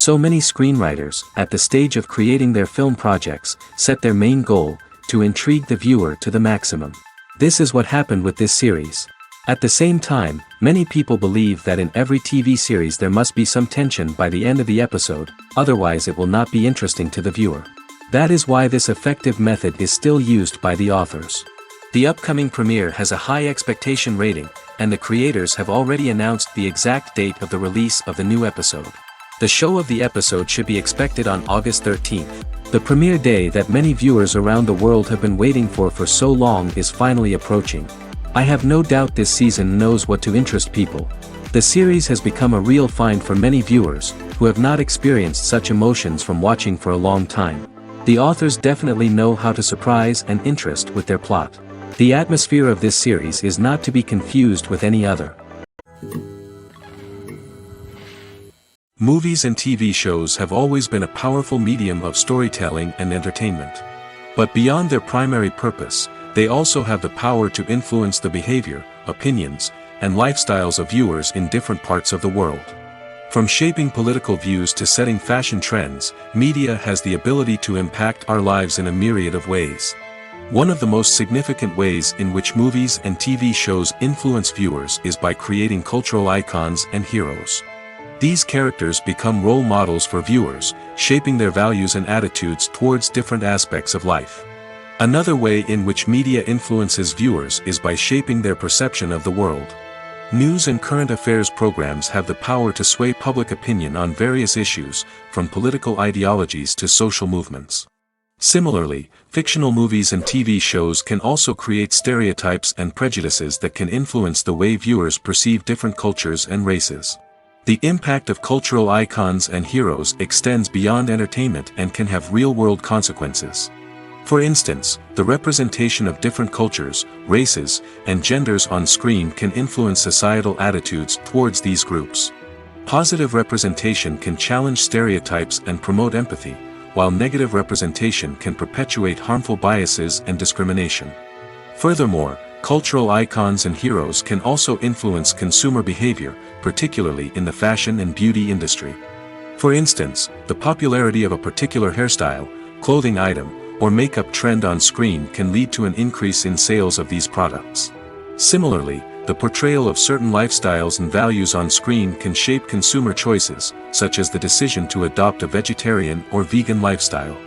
So many screenwriters, at the stage of creating their film projects, set their main goal, to intrigue the viewer to the maximum. This is what happened with this series. At the same time, many people believe that in every TV series there must be some tension by the end of the episode, otherwise it will not be interesting to the viewer. That is why this effective method is still used by the authors. The upcoming premiere has a high expectation rating, and the creators have already announced the exact date of the release of the new episode. The show of the episode should be expected on August 13th. The premiere day that many viewers around the world have been waiting for so long is finally approaching. I have no doubt this season knows what to interest people. The series has become a real find for many viewers, who have not experienced such emotions from watching for a long time. The authors definitely know how to surprise and interest with their plot. The atmosphere of this series is not to be confused with any other. Movies and TV shows have always been a powerful medium of storytelling and entertainment. But beyond their primary purpose, they also have the power to influence the behavior, opinions, and lifestyles of viewers in different parts of the world. From shaping political views to setting fashion trends, media has the ability to impact our lives in a myriad of ways. One of the most significant ways in which movies and TV shows influence viewers is by creating cultural icons and heroes. These characters become role models for viewers, shaping their values and attitudes towards different aspects of life. Another way in which media influences viewers is by shaping their perception of the world. News and current affairs programs have the power to sway public opinion on various issues, from political ideologies to social movements. Similarly, fictional movies and TV shows can also create stereotypes and prejudices that can influence the way viewers perceive different cultures and races. The impact of cultural icons and heroes extends beyond entertainment and can have real-world consequences. For instance, the representation of different cultures, races, and genders on screen can influence societal attitudes towards these groups. Positive representation can challenge stereotypes and promote empathy, while negative representation can perpetuate harmful biases and discrimination. Furthermore, cultural icons and heroes can also influence consumer behavior, particularly in the fashion and beauty industry. For instance, the popularity of a particular hairstyle, clothing item, or makeup trend on screen can lead to an increase in sales of these products. Similarly, the portrayal of certain lifestyles and values on screen can shape consumer choices, such as the decision to adopt a vegetarian or vegan lifestyle.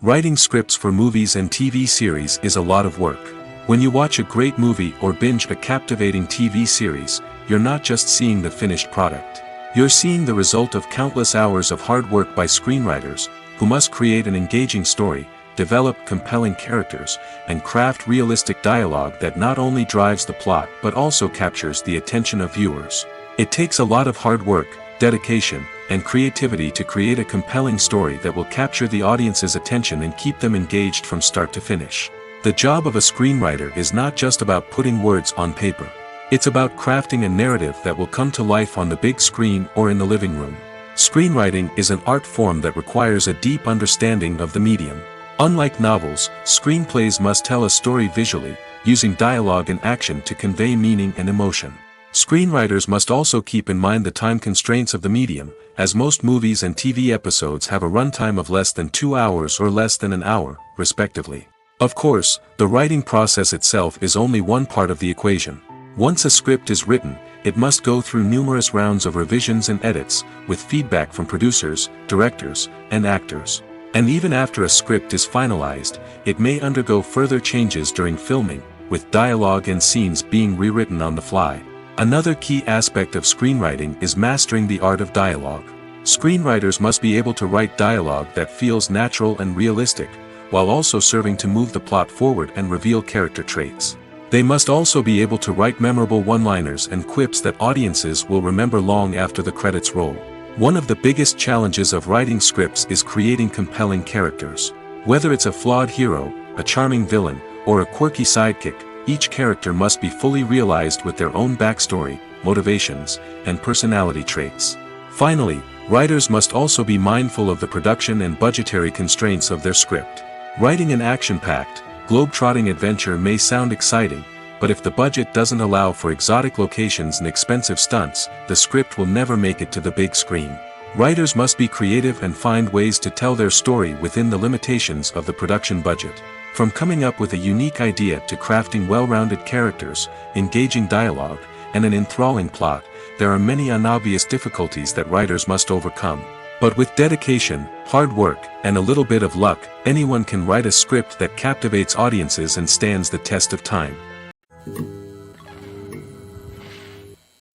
Writing scripts for movies and TV series is a lot of work. When you watch a great movie or binge a captivating TV series, you're not just seeing the finished product. You're seeing the result of countless hours of hard work by screenwriters, who must create an engaging story, develop compelling characters, and craft realistic dialogue that not only drives the plot but also captures the attention of viewers. It takes a lot of hard work, dedication, and creativity to create a compelling story that will capture the audience's attention and keep them engaged from start to finish. The job of a screenwriter is not just about putting words on paper. It's about crafting a narrative that will come to life on the big screen or in the living room. Screenwriting is an art form that requires a deep understanding of the medium. Unlike novels, screenplays must tell a story visually, using dialogue and action to convey meaning and emotion. Screenwriters must also keep in mind the time constraints of the medium, as most movies and TV episodes have a runtime of less than 2 hours or less than an hour, respectively. Of course, the writing process itself is only one part of the equation. Once a script is written, it must go through numerous rounds of revisions and edits, with feedback from producers, directors, and actors. And even after a script is finalized, it may undergo further changes during filming, with dialogue and scenes being rewritten on the fly. Another key aspect of screenwriting is mastering the art of dialogue. Screenwriters must be able to write dialogue that feels natural and realistic, while also serving to move the plot forward and reveal character traits. They must also be able to write memorable one-liners and quips that audiences will remember long after the credits roll. One of the biggest challenges of writing scripts is creating compelling characters. Whether it's a flawed hero, a charming villain, or a quirky sidekick, each character must be fully realized with their own backstory, motivations, and personality traits. Finally, writers must also be mindful of the production and budgetary constraints of their script. Writing an action-packed, globe-trotting adventure may sound exciting, but if the budget doesn't allow for exotic locations and expensive stunts, the script will never make it to the big screen. Writers must be creative and find ways to tell their story within the limitations of the production budget. From coming up with a unique idea to crafting well-rounded characters, engaging dialogue, and an enthralling plot, there are many unobvious difficulties that writers must overcome. But with dedication, hard work, and a little bit of luck, anyone can write a script that captivates audiences and stands the test of time.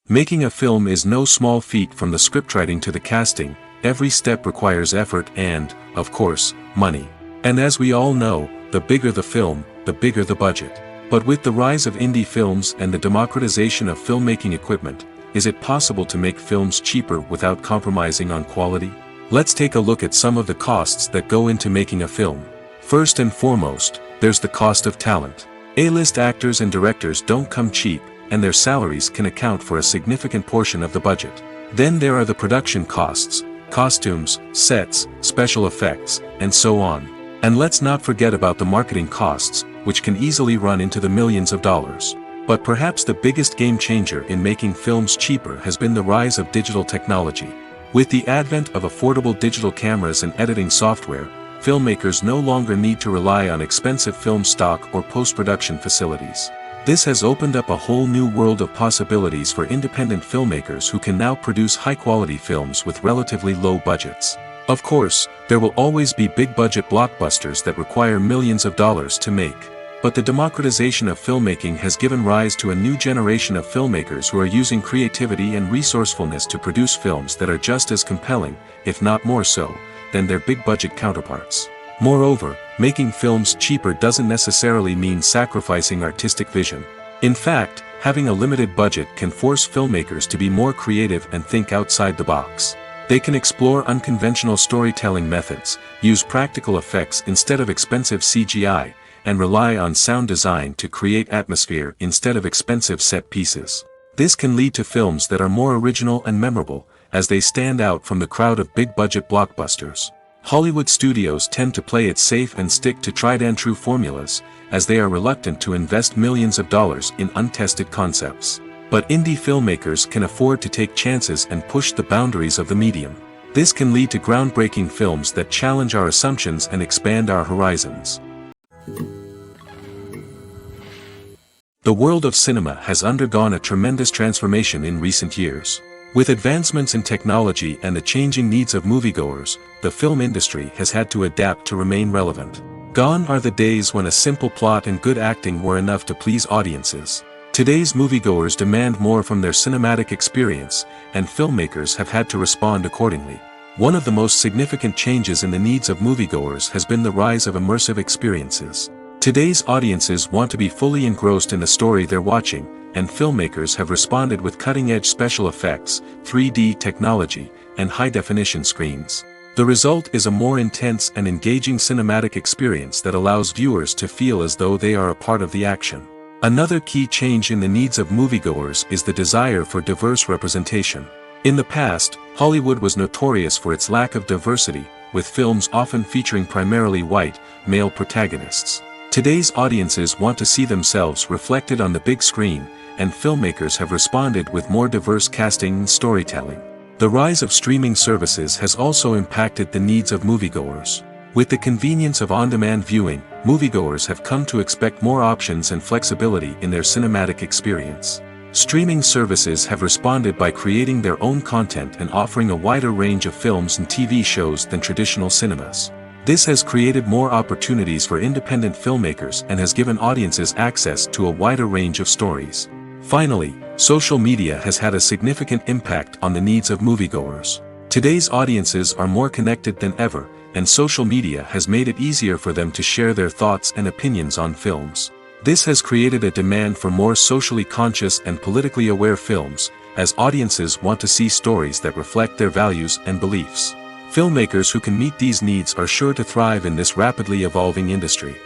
Making a film is no small feat. From the scriptwriting to the casting, every step requires effort and, of course, money. And as we all know, the bigger the film, the bigger the budget. But with the rise of indie films and the democratization of filmmaking equipment, is it possible to make films cheaper without compromising on quality? Let's take a look at some of the costs that go into making a film. First and foremost, there's the cost of talent. A-list actors and directors don't come cheap, and their salaries can account for a significant portion of the budget. Then there are the production costs, costumes, sets, special effects, and so on. And let's not forget about the marketing costs, which can easily run into the millions of dollars. But perhaps the biggest game changer in making films cheaper has been the rise of digital technology. With the advent of affordable digital cameras and editing software, filmmakers no longer need to rely on expensive film stock or post-production facilities. This has opened up a whole new world of possibilities for independent filmmakers who can now produce high-quality films with relatively low budgets. Of course, there will always be big-budget blockbusters that require millions of dollars to make. But the democratization of filmmaking has given rise to a new generation of filmmakers who are using creativity and resourcefulness to produce films that are just as compelling, if not more so, than their big-budget counterparts. Moreover, making films cheaper doesn't necessarily mean sacrificing artistic vision. In fact, having a limited budget can force filmmakers to be more creative and think outside the box. They can explore unconventional storytelling methods, use practical effects instead of expensive CGI, and rely on sound design to create atmosphere instead of expensive set pieces. This can lead to films that are more original and memorable, as they stand out from the crowd of big-budget blockbusters. Hollywood studios tend to play it safe and stick to tried-and-true formulas, as they are reluctant to invest millions of dollars in untested concepts. But indie filmmakers can afford to take chances and push the boundaries of the medium. This can lead to groundbreaking films that challenge our assumptions and expand our horizons. The world of cinema has undergone a tremendous transformation in recent years. With advancements in technology and the changing needs of moviegoers, the film industry has had to adapt to remain relevant. Gone are the days when a simple plot and good acting were enough to please audiences. Today's moviegoers demand more from their cinematic experience, and filmmakers have had to respond accordingly. One of the most significant changes in the needs of moviegoers has been the rise of immersive experiences. Today's audiences want to be fully engrossed in the story they're watching, and filmmakers have responded with cutting-edge special effects, 3D technology, and high-definition screens. The result is a more intense and engaging cinematic experience that allows viewers to feel as though they are a part of the action. Another key change in the needs of moviegoers is the desire for diverse representation. In the past, Hollywood was notorious for its lack of diversity, with films often featuring primarily white, male protagonists. Today's audiences want to see themselves reflected on the big screen, and filmmakers have responded with more diverse casting and storytelling. The rise of streaming services has also impacted the needs of moviegoers. With the convenience of on-demand viewing, moviegoers have come to expect more options and flexibility in their cinematic experience. Streaming services have responded by creating their own content and offering a wider range of films and TV shows than traditional cinemas. This has created more opportunities for independent filmmakers and has given audiences access to a wider range of stories. Finally, social media has had a significant impact on the needs of moviegoers. Today's audiences are more connected than ever, and social media has made it easier for them to share their thoughts and opinions on films. This has created a demand for more socially conscious and politically aware films, as audiences want to see stories that reflect their values and beliefs. Filmmakers who can meet these needs are sure to thrive in this rapidly evolving industry.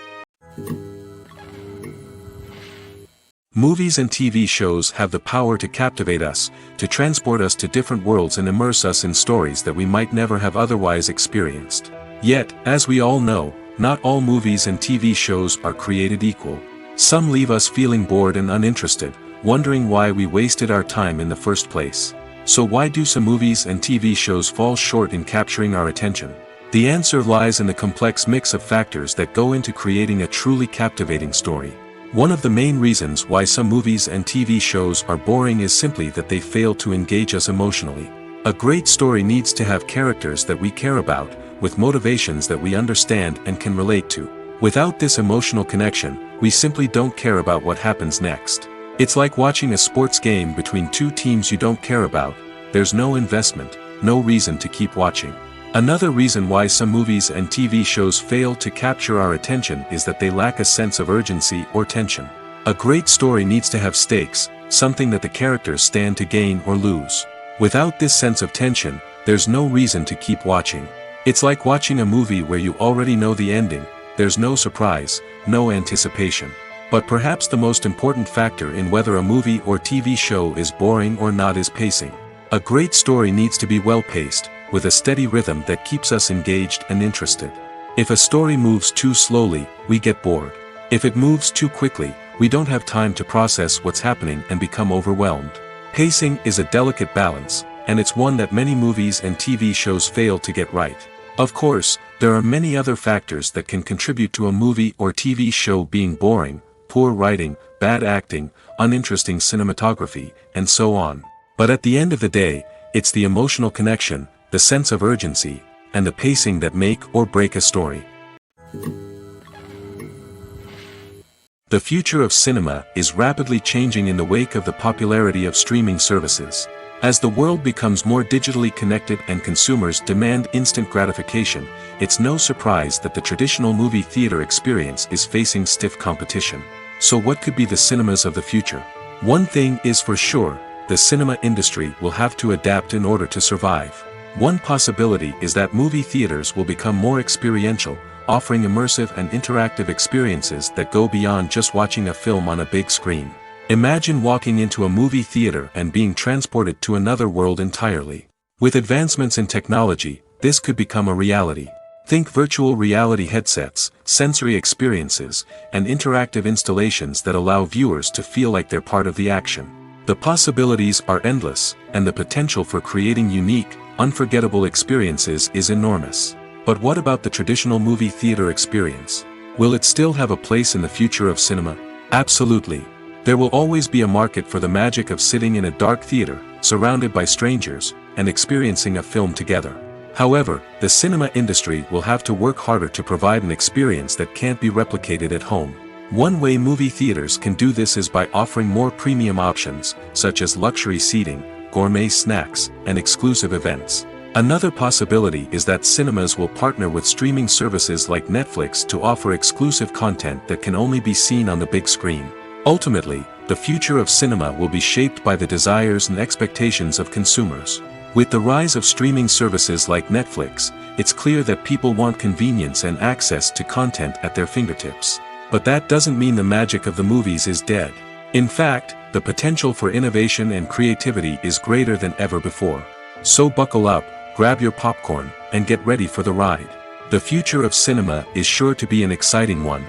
Movies and TV shows have the power to captivate us, to transport us to different worlds and immerse us in stories that we might never have otherwise experienced. Yet, as we all know, not all movies and TV shows are created equal. Some leave us feeling bored and uninterested, wondering why we wasted our time in the first place. So why do some movies and TV shows fall short in capturing our attention? The answer lies in the complex mix of factors that go into creating a truly captivating story. One of the main reasons why some movies and TV shows are boring is simply that they fail to engage us emotionally. A great story needs to have characters that we care about, with motivations that we understand and can relate to. Without this emotional connection, we simply don't care about what happens next. It's like watching a sports game between two teams you don't care about. There's no investment, no reason to keep watching. Another reason why some movies and TV shows fail to capture our attention is that they lack a sense of urgency or tension. A great story needs to have stakes, something that the characters stand to gain or lose. Without this sense of tension, there's no reason to keep watching. It's like watching a movie where you already know the ending. There's no surprise, no anticipation. But perhaps the most important factor in whether a movie or TV show is boring or not is pacing. A great story needs to be well-paced, with a steady rhythm that keeps us engaged and interested. If a story moves too slowly, we get bored. If it moves too quickly, we don't have time to process what's happening and become overwhelmed. Pacing is a delicate balance, and it's one that many movies and TV shows fail to get right. Of course, there are many other factors that can contribute to a movie or TV show being boring: poor writing, bad acting, uninteresting cinematography, and so on. But at the end of the day, it's the emotional connection, the sense of urgency, and the pacing that make or break a story. The future of cinema is rapidly changing in the wake of the popularity of streaming services. As the world becomes more digitally connected and consumers demand instant gratification, it's no surprise that the traditional movie theater experience is facing stiff competition. So what could be the cinemas of the future? One thing is for sure, the cinema industry will have to adapt in order to survive. One possibility is that movie theaters will become more experiential, offering immersive and interactive experiences that go beyond just watching a film on a big screen. Imagine walking into a movie theater and being transported to another world entirely. With advancements in technology, this could become a reality. Think virtual reality headsets, sensory experiences, and interactive installations that allow viewers to feel like they're part of the action. The possibilities are endless, and the potential for creating unique, unforgettable experiences is enormous. But what about the traditional movie theater experience? Will it still have a place in the future of cinema? Absolutely. There will always be a market for the magic of sitting in a dark theater, surrounded by strangers, and experiencing a film together. However, the cinema industry will have to work harder to provide an experience that can't be replicated at home. One way movie theaters can do this is by offering more premium options, such as luxury seating, gourmet snacks, and exclusive events. Another possibility is that cinemas will partner with streaming services like Netflix to offer exclusive content that can only be seen on the big screen. Ultimately, the future of cinema will be shaped by the desires and expectations of consumers. With the rise of streaming services like Netflix, it's clear that people want convenience and access to content at their fingertips. But that doesn't mean the magic of the movies is dead. In fact, the potential for innovation and creativity is greater than ever before. So buckle up, grab your popcorn, and get ready for the ride. The future of cinema is sure to be an exciting one.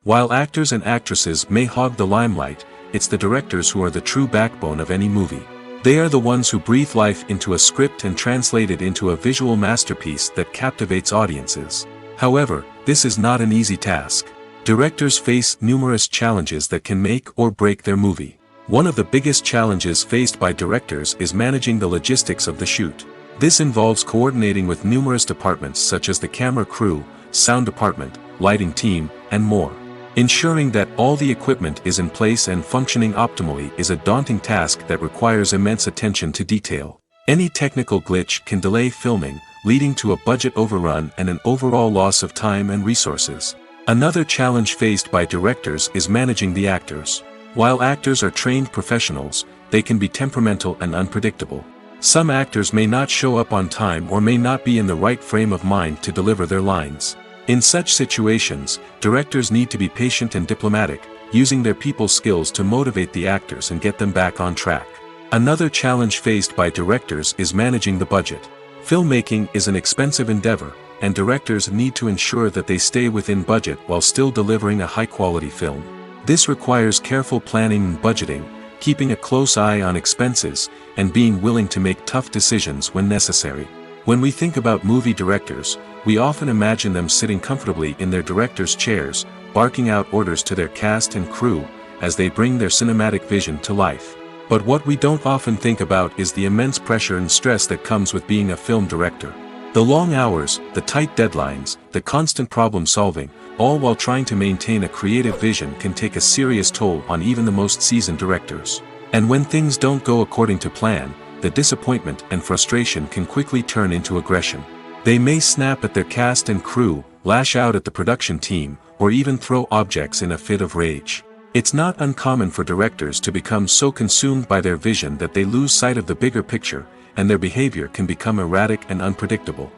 While actors and actresses may hog the limelight, it's the directors who are the true backbone of any movie. They are the ones who breathe life into a script and translate it into a visual masterpiece that captivates audiences. However, this is not an easy task. Directors face numerous challenges that can make or break their movie. One of the biggest challenges faced by directors is managing the logistics of the shoot. This involves coordinating with numerous departments such as the camera crew, sound department, lighting team, and more. Ensuring that all the equipment is in place and functioning optimally is a daunting task that requires immense attention to detail. Any technical glitch can delay filming, leading to a budget overrun and an overall loss of time and resources. Another challenge faced by directors is managing the actors. While actors are trained professionals, they can be temperamental and unpredictable. Some actors may not show up on time or may not be in the right frame of mind to deliver their lines. In such situations, directors need to be patient and diplomatic, using their people skills to motivate the actors and get them back on track. Another challenge faced by directors is managing the budget. Filmmaking is an expensive endeavor, and directors need to ensure that they stay within budget while still delivering a high-quality film. This requires careful planning and budgeting, keeping a close eye on expenses, and being willing to make tough decisions when necessary. When we think about movie directors, we often imagine them sitting comfortably in their director's chairs, barking out orders to their cast and crew, as they bring their cinematic vision to life. But what we don't often think about is the immense pressure and stress that comes with being a film director. The long hours, the tight deadlines, the constant problem solving, all while trying to maintain a creative vision can take a serious toll on even the most seasoned directors. And when things don't go according to plan, the disappointment and frustration can quickly turn into aggression. They may snap at their cast and crew, lash out at the production team, or even throw objects in a fit of rage. It's not uncommon for directors to become so consumed by their vision that they lose sight of the bigger picture, and their behavior can become erratic and unpredictable.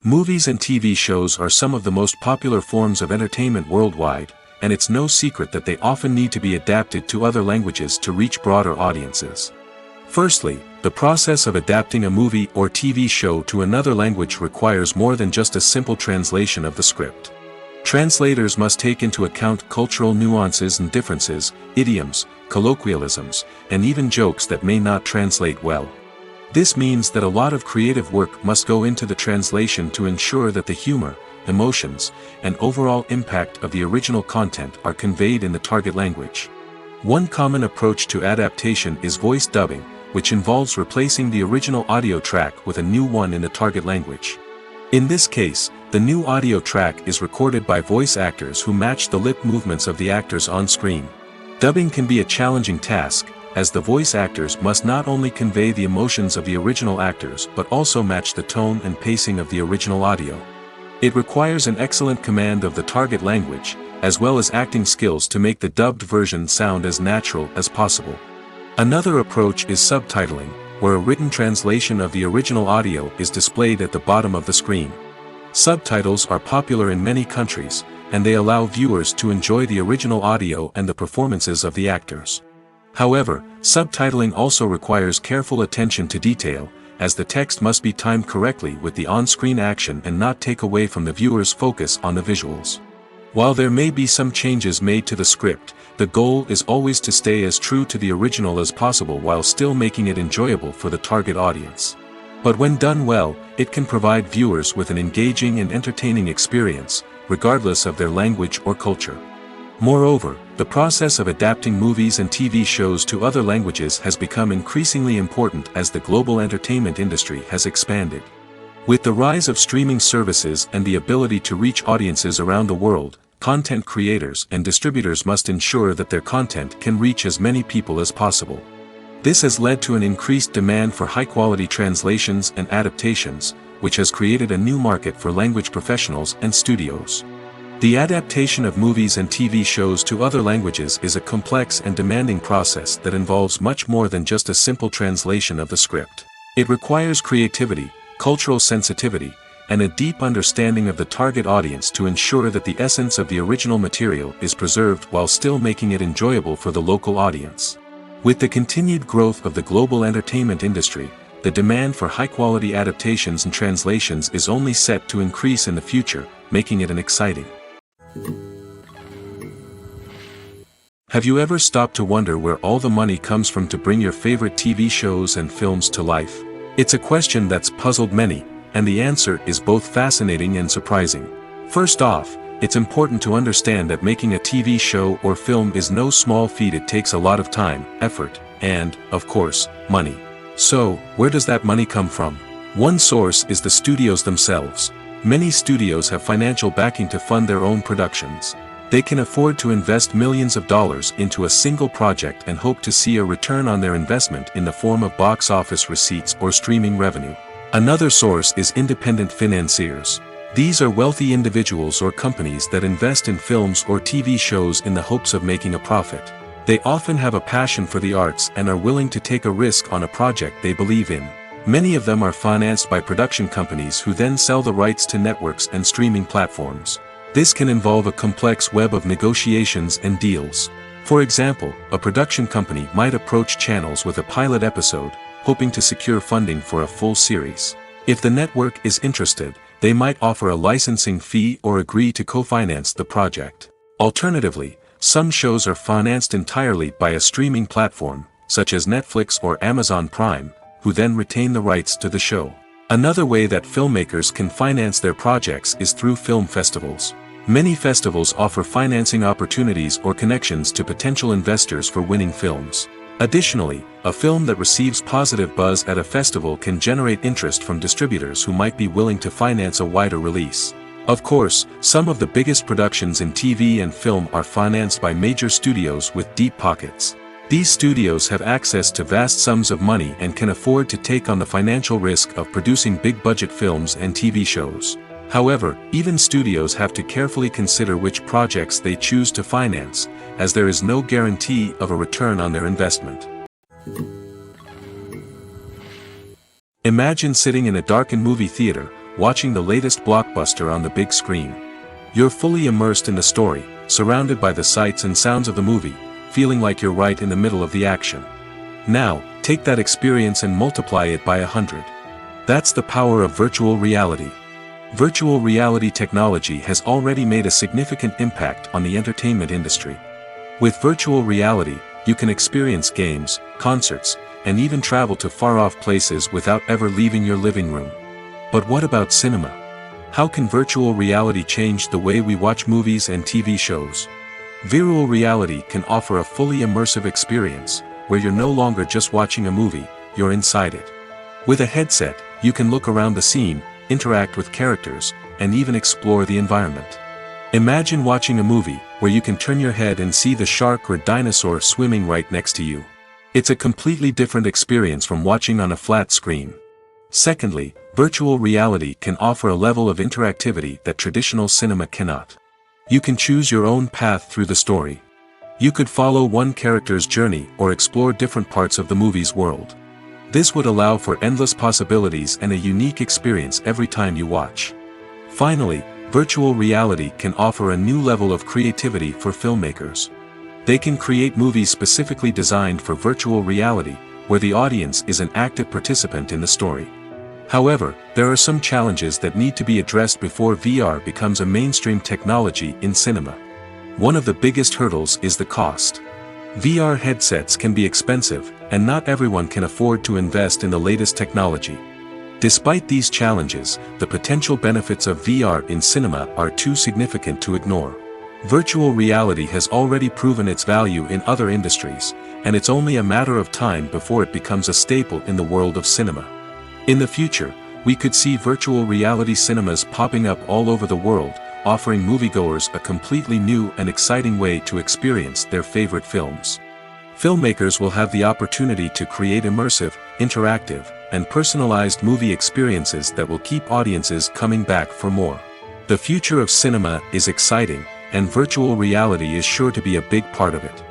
Movies and TV shows are some of the most popular forms of entertainment worldwide, and it's no secret that they often need to be adapted to other languages to reach broader audiences. Firstly, the process of adapting a movie or TV show to another language requires more than just a simple translation of the script. Translators must take into account cultural nuances and differences, idioms, colloquialisms, and even jokes that may not translate well. This means that a lot of creative work must go into the translation to ensure that the humor, emotions, and overall impact of the original content are conveyed in the target language. One common approach to adaptation is voice dubbing, which involves replacing the original audio track with a new one in the target language. In this case, the new audio track is recorded by voice actors who match the lip movements of the actors on screen. Dubbing can be a challenging task, as the voice actors must not only convey the emotions of the original actors but also match the tone and pacing of the original audio. It requires an excellent command of the target language, as well as acting skills to make the dubbed version sound as natural as possible. Another approach is subtitling, where a written translation of the original audio is displayed at the bottom of the screen. Subtitles are popular in many countries, and they allow viewers to enjoy the original audio and the performances of the actors. However, subtitling also requires careful attention to detail, as the text must be timed correctly with the on-screen action and not take away from the viewer's focus on the visuals. While there may be some changes made to the script, the goal is always to stay as true to the original as possible while still making it enjoyable for the target audience. But when done well, it can provide viewers with an engaging and entertaining experience, regardless of their language or culture. Moreover, the process of adapting movies and TV shows to other languages has become increasingly important as the global entertainment industry has expanded. With the rise of streaming services and the ability to reach audiences around the world, content creators and distributors must ensure that their content can reach as many people as possible. This has led to an increased demand for high-quality translations and adaptations, which has created a new market for language professionals and studios. The adaptation of movies and TV shows to other languages is a complex and demanding process that involves much more than just a simple translation of the script. It requires creativity, cultural sensitivity, and a deep understanding of the target audience to ensure that the essence of the original material is preserved while still making it enjoyable for the local audience. With the continued growth of the global entertainment industry, the demand for high-quality adaptations and translations is only set to increase in the future, making it exciting. Have you ever stopped to wonder where all the money comes from to bring your favorite TV shows and films to life? It's a question that's puzzled many, and the answer is both fascinating and surprising. First off, it's important to understand that making a TV show or film is no small feat. It takes a lot of time, effort, and, of course, money. So, where does that money come from? One source is the studios themselves. Many studios have financial backing to fund their own productions. They can afford to invest millions of dollars into a single project and hope to see a return on their investment in the form of box office receipts or streaming revenue. Another source is independent financiers. These are wealthy individuals or companies that invest in films or TV shows in the hopes of making a profit. They often have a passion for the arts and are willing to take a risk on a project they believe in. Many of them are financed by production companies who then sell the rights to networks and streaming platforms. This can involve a complex web of negotiations and deals. For example, a production company might approach channels with a pilot episode, hoping to secure funding for a full series. If the network is interested, they might offer a licensing fee or agree to co-finance the project. Alternatively, some shows are financed entirely by a streaming platform, such as Netflix or Amazon Prime, who then retain the rights to the show. Another way that filmmakers can finance their projects is through film festivals. Many festivals offer financing opportunities or connections to potential investors for winning films. Additionally, a film that receives positive buzz at a festival can generate interest from distributors who might be willing to finance a wider release. Of course, some of the biggest productions in TV and film are financed by major studios with deep pockets. These studios have access to vast sums of money and can afford to take on the financial risk of producing big-budget films and TV shows. However, even studios have to carefully consider which projects they choose to finance, as there is no guarantee of a return on their investment. Imagine sitting in a darkened movie theater, watching the latest blockbuster on the big screen. You're fully immersed in the story, surrounded by the sights and sounds of the movie, feeling like you're right in the middle of the action. Now, take that experience and multiply it by 100. That's the power of virtual reality. Virtual reality technology has already made a significant impact on the entertainment industry. With virtual reality, you can experience games, concerts, and even travel to far-off places without ever leaving your living room. But what about cinema? How can virtual reality change the way we watch movies and TV shows? Virtual reality can offer a fully immersive experience, where you're no longer just watching a movie, you're inside it. With a headset, you can look around the scene, interact with characters, and even explore the environment. Imagine watching a movie, where you can turn your head and see the shark or dinosaur swimming right next to you. It's a completely different experience from watching on a flat screen. Secondly, virtual reality can offer a level of interactivity that traditional cinema cannot. You can choose your own path through the story. You could follow one character's journey or explore different parts of the movie's world. This would allow for endless possibilities and a unique experience every time you watch. Finally, virtual reality can offer a new level of creativity for filmmakers. They can create movies specifically designed for virtual reality, where the audience is an active participant in the story. However, there are some challenges that need to be addressed before VR becomes a mainstream technology in cinema. One of the biggest hurdles is the cost. VR headsets can be expensive, and not everyone can afford to invest in the latest technology. Despite these challenges, the potential benefits of VR in cinema are too significant to ignore. Virtual reality has already proven its value in other industries, and it's only a matter of time before it becomes a staple in the world of cinema. In the future, we could see virtual reality cinemas popping up all over the world, offering moviegoers a completely new and exciting way to experience their favorite films. Filmmakers will have the opportunity to create immersive, interactive, and personalized movie experiences that will keep audiences coming back for more. The future of cinema is exciting, and virtual reality is sure to be a big part of it.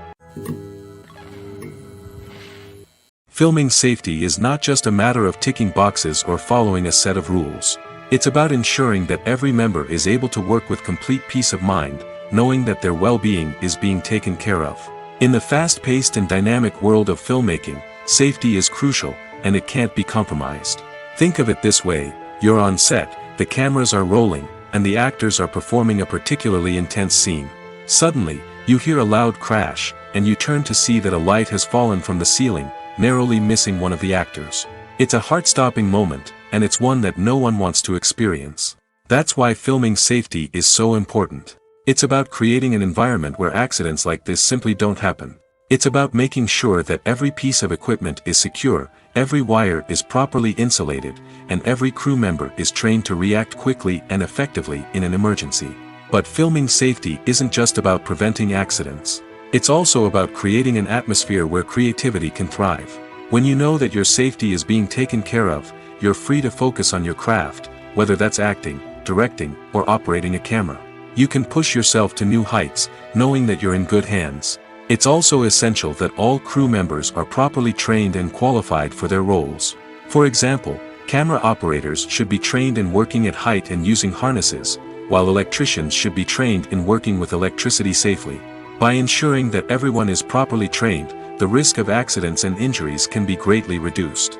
Filming safety is not just a matter of ticking boxes or following a set of rules. It's about ensuring that every member is able to work with complete peace of mind, knowing that their well-being is being taken care of. In the fast-paced and dynamic world of filmmaking, safety is crucial, and it can't be compromised. Think of it this way: you're on set, the cameras are rolling, and the actors are performing a particularly intense scene. Suddenly, you hear a loud crash, and you turn to see that a light has fallen from the ceiling, narrowly missing one of the actors. It's a heart-stopping moment, and it's one that no one wants to experience. That's why filming safety is so important. It's about creating an environment where accidents like this simply don't happen. It's about making sure that every piece of equipment is secure, every wire is properly insulated, and every crew member is trained to react quickly and effectively in an emergency. But filming safety isn't just about preventing accidents. It's also about creating an atmosphere where creativity can thrive. When you know that your safety is being taken care of, you're free to focus on your craft, whether that's acting, directing, or operating a camera. You can push yourself to new heights, knowing that you're in good hands. It's also essential that all crew members are properly trained and qualified for their roles. For example, camera operators should be trained in working at height and using harnesses, while electricians should be trained in working with electricity safely. By ensuring that everyone is properly trained, the risk of accidents and injuries can be greatly reduced.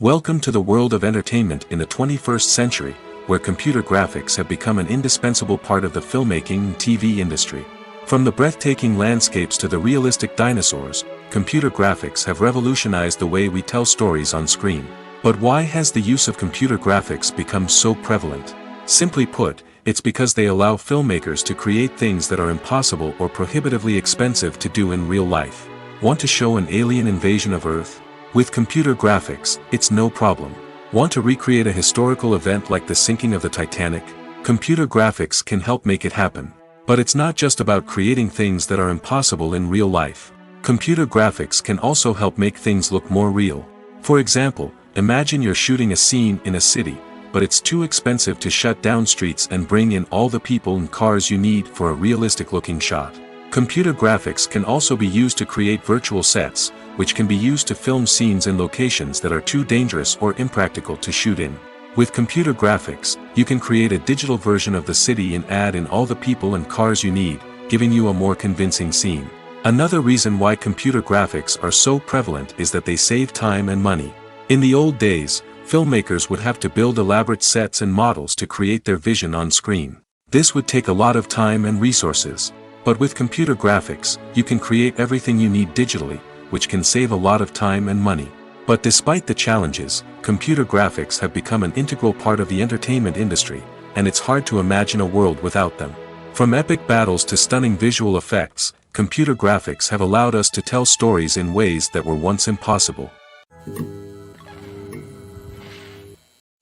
Welcome to the world of entertainment in the 21st century, where computer graphics have become an indispensable part of the filmmaking and TV industry. From the breathtaking landscapes to the realistic dinosaurs, computer graphics have revolutionized the way we tell stories on screen. But why has the use of computer graphics become so prevalent? Simply put, it's because they allow filmmakers to create things that are impossible or prohibitively expensive to do in real life. Want to show an alien invasion of Earth? With computer graphics, it's no problem. Want to recreate a historical event like the sinking of the Titanic? Computer graphics can help make it happen. But it's not just about creating things that are impossible in real life. Computer graphics can also help make things look more real. For example, imagine you're shooting a scene in a city, but it's too expensive to shut down streets and bring in all the people and cars you need for a realistic-looking shot. Computer graphics can also be used to create virtual sets, which can be used to film scenes in locations that are too dangerous or impractical to shoot in. With computer graphics, you can create a digital version of the city and add in all the people and cars you need, giving you a more convincing scene. Another reason why computer graphics are so prevalent is that they save time and money. In the old days, filmmakers would have to build elaborate sets and models to create their vision on screen. This would take a lot of time and resources. But with computer graphics, you can create everything you need digitally, which can save a lot of time and money. But despite the challenges, computer graphics have become an integral part of the entertainment industry, and it's hard to imagine a world without them. From epic battles to stunning visual effects, computer graphics have allowed us to tell stories in ways that were once impossible.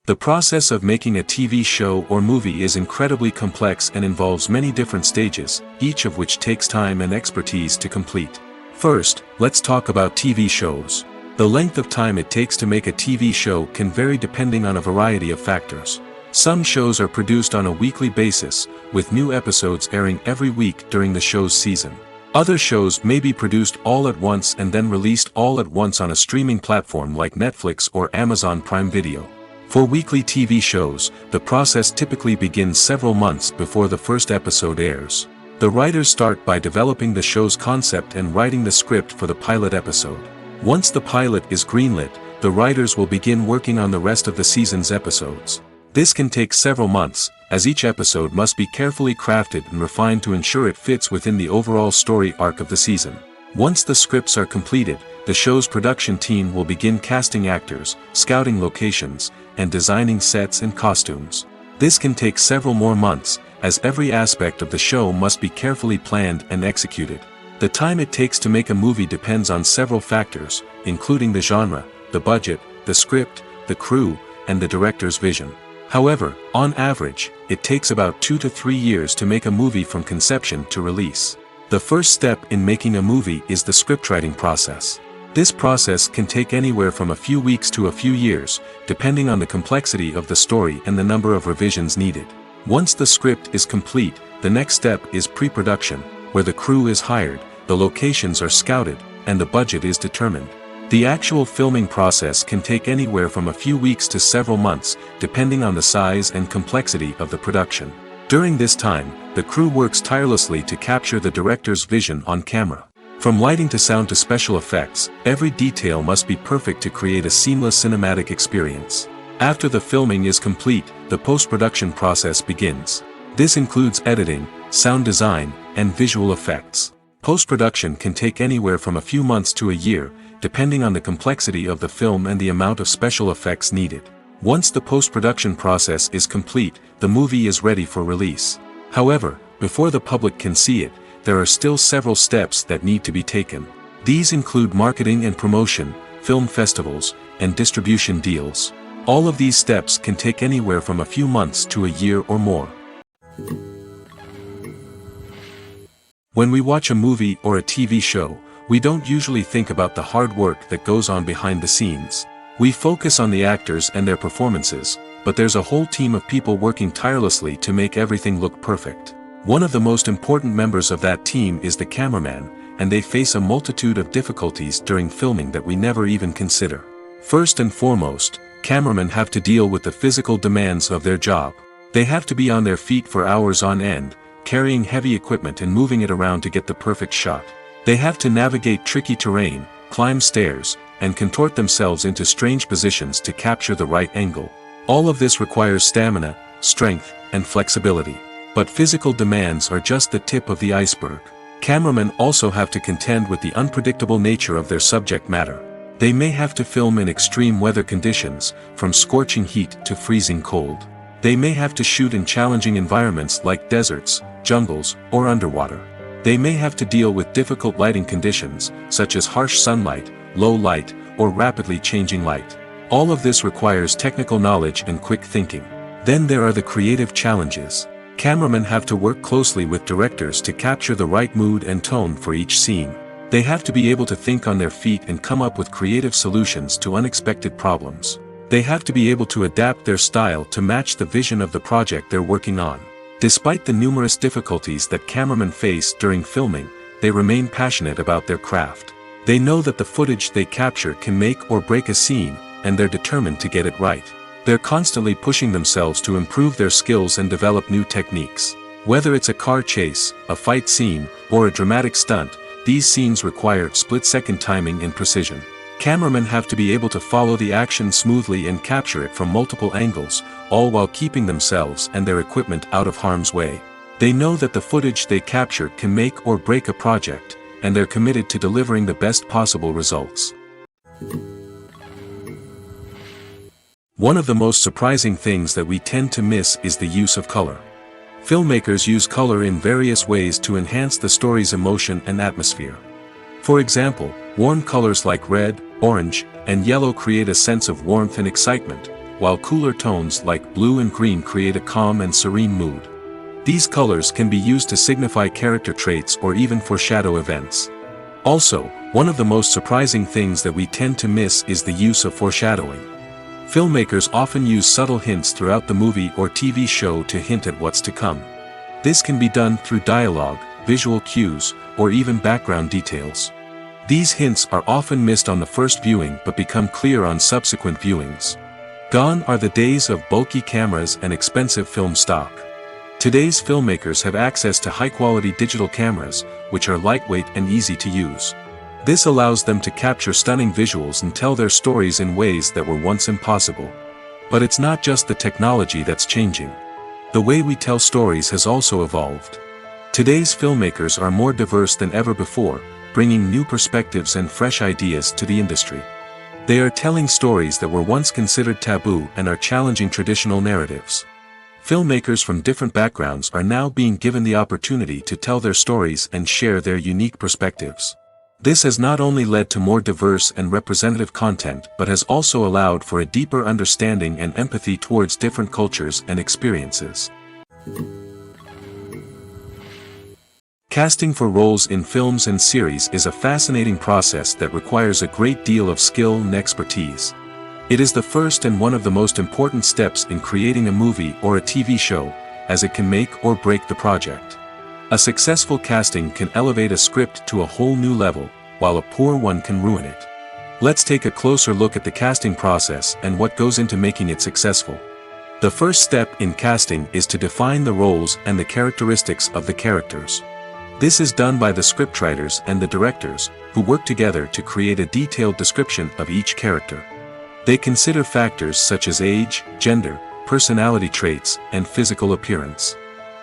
The process of making a TV show or movie is incredibly complex and involves many different stages, each of which takes time and expertise to complete. First, let's talk about TV shows. The length of time it takes to make a TV show can vary depending on a variety of factors. Some shows are produced on a weekly basis, with new episodes airing every week during the show's season. Other shows may be produced all at once and then released all at once on a streaming platform like Netflix or Amazon Prime Video. For weekly TV shows, the process typically begins several months before the first episode airs. The writers start by developing the show's concept and writing the script for the pilot episode. Once the pilot is greenlit, the writers will begin working on the rest of the season's episodes. This can take several months, as each episode must be carefully crafted and refined to ensure it fits within the overall story arc of the season. Once the scripts are completed, the show's production team will begin casting actors, scouting locations, and designing sets and costumes. This can take several more months, as every aspect of the show must be carefully planned and executed. The time it takes to make a movie depends on several factors, including the genre, the budget, the script, the crew, and the director's vision. However, on average, it takes about 2 to 3 years to make a movie from conception to release. The first step in making a movie is the scriptwriting process. This process can take anywhere from a few weeks to a few years, depending on the complexity of the story and the number of revisions needed. Once the script is complete, the next step is pre-production, where the crew is hired, the locations are scouted, and the budget is determined. The actual filming process can take anywhere from a few weeks to several months, depending on the size and complexity of the production. During this time, the crew works tirelessly to capture the director's vision on camera. From lighting to sound to special effects, every detail must be perfect to create a seamless cinematic experience. After the filming is complete, the post-production process begins. This includes editing, sound design, and visual effects. Post-production can take anywhere from a few months to a year, depending on the complexity of the film and the amount of special effects needed. Once the post-production process is complete, the movie is ready for release. However, before the public can see it, there are still several steps that need to be taken. These include marketing and promotion, film festivals, and distribution deals. All of these steps can take anywhere from a few months to a year or more. When we watch a movie or a TV show, we don't usually think about the hard work that goes on behind the scenes. We focus on the actors and their performances, but there's a whole team of people working tirelessly to make everything look perfect. One of the most important members of that team is the cameraman, and they face a multitude of difficulties during filming that we never even consider. First and foremost, cameramen have to deal with the physical demands of their job. They have to be on their feet for hours on end, carrying heavy equipment and moving it around to get the perfect shot. They have to navigate tricky terrain, climb stairs, and contort themselves into strange positions to capture the right angle. All of this requires stamina, strength, and flexibility. But physical demands are just the tip of the iceberg. Cameramen also have to contend with the unpredictable nature of their subject matter. They may have to film in extreme weather conditions, from scorching heat to freezing cold. They may have to shoot in challenging environments like deserts, jungles, or underwater. They may have to deal with difficult lighting conditions, such as harsh sunlight, low light, or rapidly changing light. All of this requires technical knowledge and quick thinking. Then there are the creative challenges. Cameramen have to work closely with directors to capture the right mood and tone for each scene. They have to be able to think on their feet and come up with creative solutions to unexpected problems. They have to be able to adapt their style to match the vision of the project they're working on. Despite the numerous difficulties that cameramen face during filming, they remain passionate about their craft. They know that the footage they capture can make or break a scene, and they're determined to get it right. They're constantly pushing themselves to improve their skills and develop new techniques. Whether it's a car chase, a fight scene, or a dramatic stunt, these scenes require split-second timing and precision. Cameramen have to be able to follow the action smoothly and capture it from multiple angles, all while keeping themselves and their equipment out of harm's way. They know that the footage they capture can make or break a project, and they're committed to delivering the best possible results. One of the most surprising things that we tend to miss is the use of color. Filmmakers use color in various ways to enhance the story's emotion and atmosphere. For example, warm colors like red, orange, and yellow create a sense of warmth and excitement, while cooler tones like blue and green create a calm and serene mood. These colors can be used to signify character traits or even foreshadow events. Also, one of the most surprising things that we tend to miss is the use of foreshadowing. Filmmakers often use subtle hints throughout the movie or TV show to hint at what's to come. This can be done through dialogue, visual cues, or even background details. These hints are often missed on the first viewing but become clear on subsequent viewings. Gone are the days of bulky cameras and expensive film stock. Today's filmmakers have access to high-quality digital cameras, which are lightweight and easy to use. This allows them to capture stunning visuals and tell their stories in ways that were once impossible. But it's not just the technology that's changing. The way we tell stories has also evolved. Today's filmmakers are more diverse than ever before, bringing new perspectives and fresh ideas to the industry. They are telling stories that were once considered taboo and are challenging traditional narratives. Filmmakers from different backgrounds are now being given the opportunity to tell their stories and share their unique perspectives. This has not only led to more diverse and representative content but has also allowed for a deeper understanding and empathy towards different cultures and experiences. Casting for roles in films and series is a fascinating process that requires a great deal of skill and expertise. It is the first and one of the most important steps in creating a movie or a TV show, as it can make or break the project. A successful casting can elevate a script to a whole new level, while a poor one can ruin it. Let's take a closer look at the casting process and what goes into making it successful. The first step in casting is to define the roles and the characteristics of the characters. This is done by the scriptwriters and the directors, who work together to create a detailed description of each character. They consider factors such as age, gender, personality traits, and physical appearance.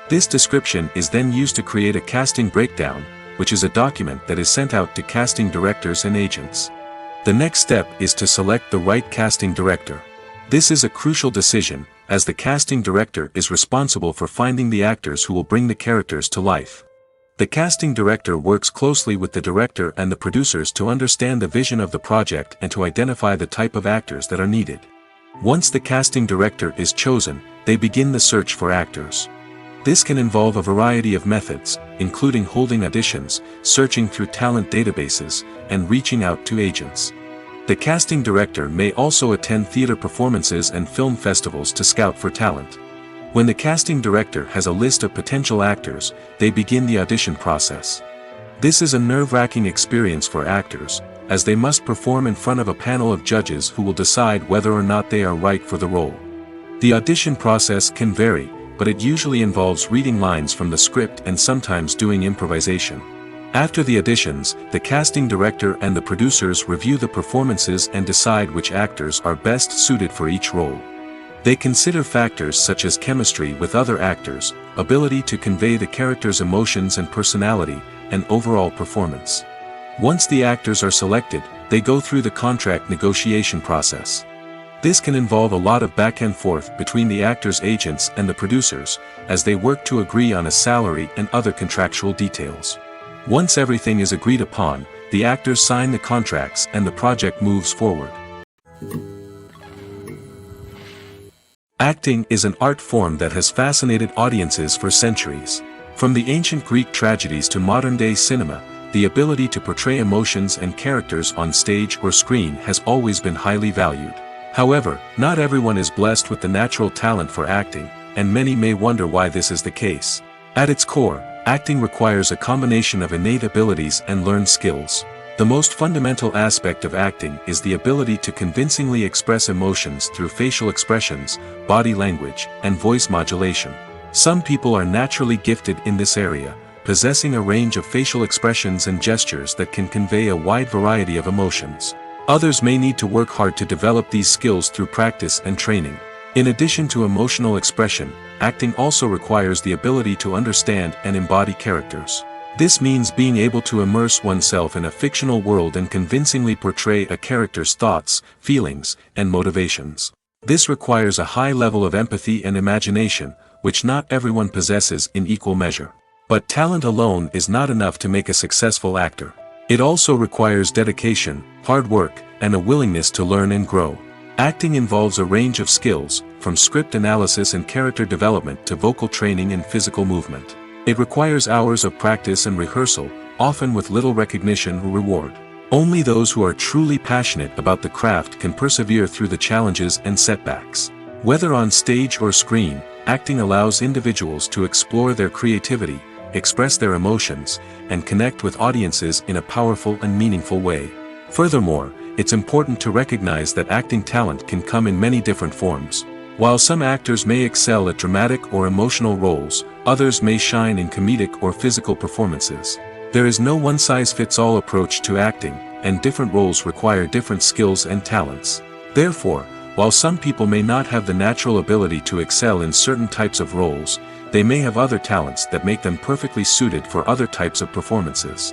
This description is then used to create a casting breakdown, which is a document that is sent out to casting directors and agents. The next step is to select the right casting director. This is a crucial decision, as the casting director is responsible for finding the actors who will bring the characters to life. The casting director works closely with the director and the producers to understand the vision of the project and to identify the type of actors that are needed. Once the casting director is chosen, they begin the search for actors. This can involve a variety of methods, including holding auditions, searching through talent databases, and reaching out to agents. The casting director may also attend theater performances and film festivals to scout for talent. When the casting director has a list of potential actors, they begin the audition process. This is a nerve-wracking experience for actors, as they must perform in front of a panel of judges who will decide whether or not they are right for the role. The audition process can vary, but it usually involves reading lines from the script and sometimes doing improvisation. After the auditions, the casting director and the producers review the performances and decide which actors are best suited for each role. They consider factors such as chemistry with other actors, ability to convey the character's emotions and personality, and overall performance. Once the actors are selected, they go through the contract negotiation process. This can involve a lot of back and forth between the actors' agents and the producers, as they work to agree on a salary and other contractual details. Once everything is agreed upon, the actors sign the contracts and the project moves forward. Acting is an art form that has fascinated audiences for centuries. From the ancient Greek tragedies to modern-day cinema, the ability to portray emotions and characters on stage or screen has always been highly valued. However, not everyone is blessed with the natural talent for acting, and many may wonder why this is the case. At its core, acting requires a combination of innate abilities and learned skills. The most fundamental aspect of acting is the ability to convincingly express emotions through facial expressions, body language, and voice modulation. Some people are naturally gifted in this area, possessing a range of facial expressions and gestures that can convey a wide variety of emotions. Others may need to work hard to develop these skills through practice and training. In addition to emotional expression, acting also requires the ability to understand and embody characters. This means being able to immerse oneself in a fictional world and convincingly portray a character's thoughts, feelings, and motivations. This requires a high level of empathy and imagination, which not everyone possesses in equal measure. But talent alone is not enough to make a successful actor. It also requires dedication, hard work, and a willingness to learn and grow. Acting involves a range of skills, from script analysis and character development to vocal training and physical movement. It requires hours of practice and rehearsal, often with little recognition or reward. Only those who are truly passionate about the craft can persevere through the challenges and setbacks. Whether on stage or screen, acting allows individuals to explore their creativity, express their emotions, and connect with audiences in a powerful and meaningful way. Furthermore, it's important to recognize that acting talent can come in many different forms. While some actors may excel at dramatic or emotional roles, others may shine in comedic or physical performances. There is no one-size-fits-all approach to acting, and different roles require different skills and talents. Therefore, while some people may not have the natural ability to excel in certain types of roles, they may have other talents that make them perfectly suited for other types of performances.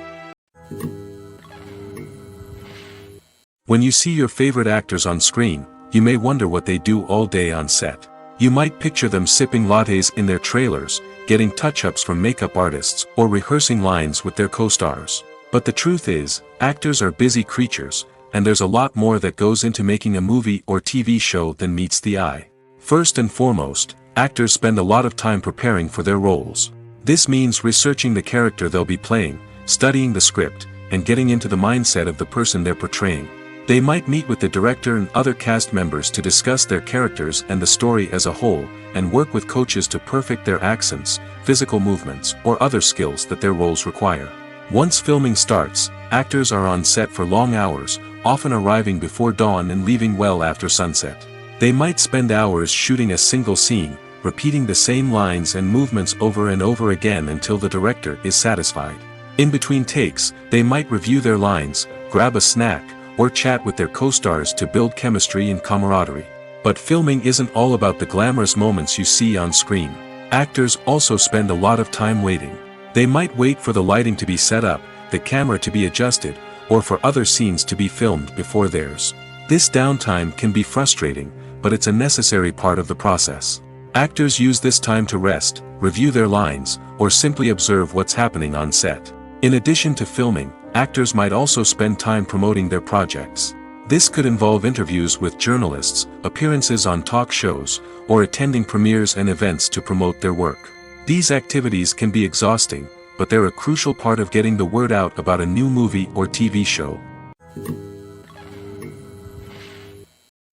When you see your favorite actors on screen, you may wonder what they do all day on set. You might picture them sipping lattes in their trailers, getting touch-ups from makeup artists, or rehearsing lines with their co-stars. But the truth is, actors are busy creatures, and there's a lot more that goes into making a movie or TV show than meets the eye. First and foremost, actors spend a lot of time preparing for their roles. This means researching the character they'll be playing, studying the script, and getting into the mindset of the person they're portraying. They might meet with the director and other cast members to discuss their characters and the story as a whole, and work with coaches to perfect their accents, physical movements, or other skills that their roles require. Once filming starts, actors are on set for long hours, often arriving before dawn and leaving well after sunset. They might spend hours shooting a single scene, repeating the same lines and movements over and over again until the director is satisfied. In between takes, they might review their lines, grab a snack, or chat with their co-stars to build chemistry and camaraderie. But filming isn't all about the glamorous moments you see on screen. Actors also spend a lot of time waiting. They might wait for the lighting to be set up, the camera to be adjusted, or for other scenes to be filmed before theirs. This downtime can be frustrating, but it's a necessary part of the process. Actors use this time to rest, review their lines, or simply observe what's happening on set. In addition to filming, actors might also spend time promoting their projects. This could involve interviews with journalists, appearances on talk shows, or attending premieres and events to promote their work. These activities can be exhausting, but they're a crucial part of getting the word out about a new movie or TV show.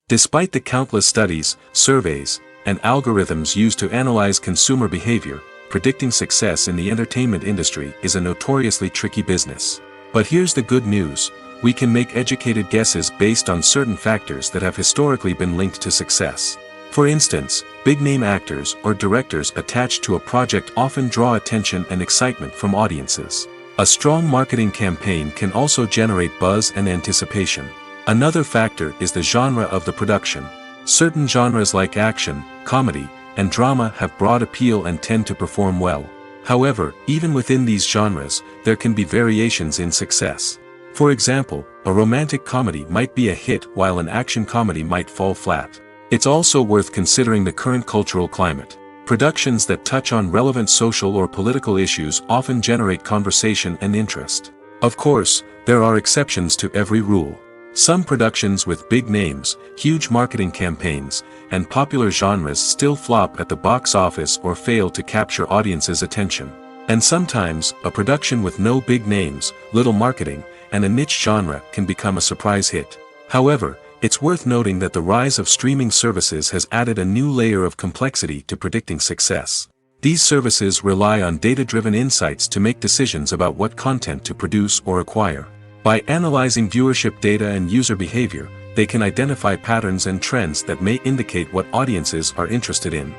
Despite the countless studies, surveys, and algorithms used to analyze consumer behavior, predicting success in the entertainment industry is a notoriously tricky business. But here's the good news: we can make educated guesses based on certain factors that have historically been linked to success. For instance, big-name actors or directors attached to a project often draw attention and excitement from audiences. A strong marketing campaign can also generate buzz and anticipation. Another factor is the genre of the production. Certain genres like action, comedy, and drama have broad appeal and tend to perform well. However, even within these genres, there can be variations in success. For example, a romantic comedy might be a hit while an action comedy might fall flat. It's also worth considering the current cultural climate. Productions that touch on relevant social or political issues often generate conversation and interest. Of course, there are exceptions to every rule. Some productions with big names, huge marketing campaigns, and popular genres still flop at the box office or fail to capture audiences' attention. And sometimes, a production with no big names, little marketing, and a niche genre can become a surprise hit. However, it's worth noting that the rise of streaming services has added a new layer of complexity to predicting success. These services rely on data-driven insights to make decisions about what content to produce or acquire. By analyzing viewership data and user behavior, they can identify patterns and trends that may indicate what audiences are interested in.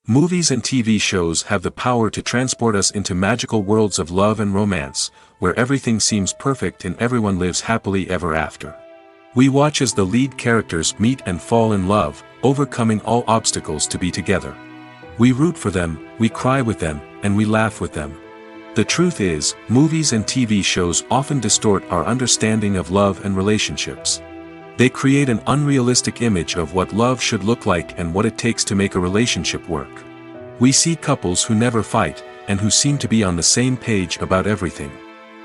Movies and TV shows have the power to transport us into magical worlds of love and romance, where everything seems perfect and everyone lives happily ever after. We watch as the lead characters meet and fall in love, overcoming all obstacles to be together. We root for them, we cry with them, and we laugh with them. The truth is, movies and TV shows often distort our understanding of love and relationships. They create an unrealistic image of what love should look like and what it takes to make a relationship work. We see couples who never fight, and who seem to be on the same page about everything.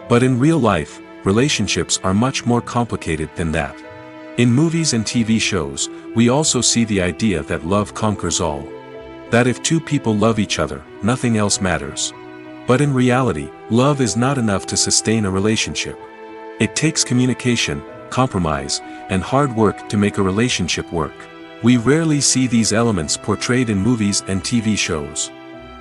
But in real life, relationships are much more complicated than that. In movies and TV shows, we also see the idea that love conquers all. That if two people love each other, nothing else matters. But in reality, love is not enough to sustain a relationship. It takes communication, compromise, and hard work to make a relationship work. We rarely see these elements portrayed in movies and TV shows.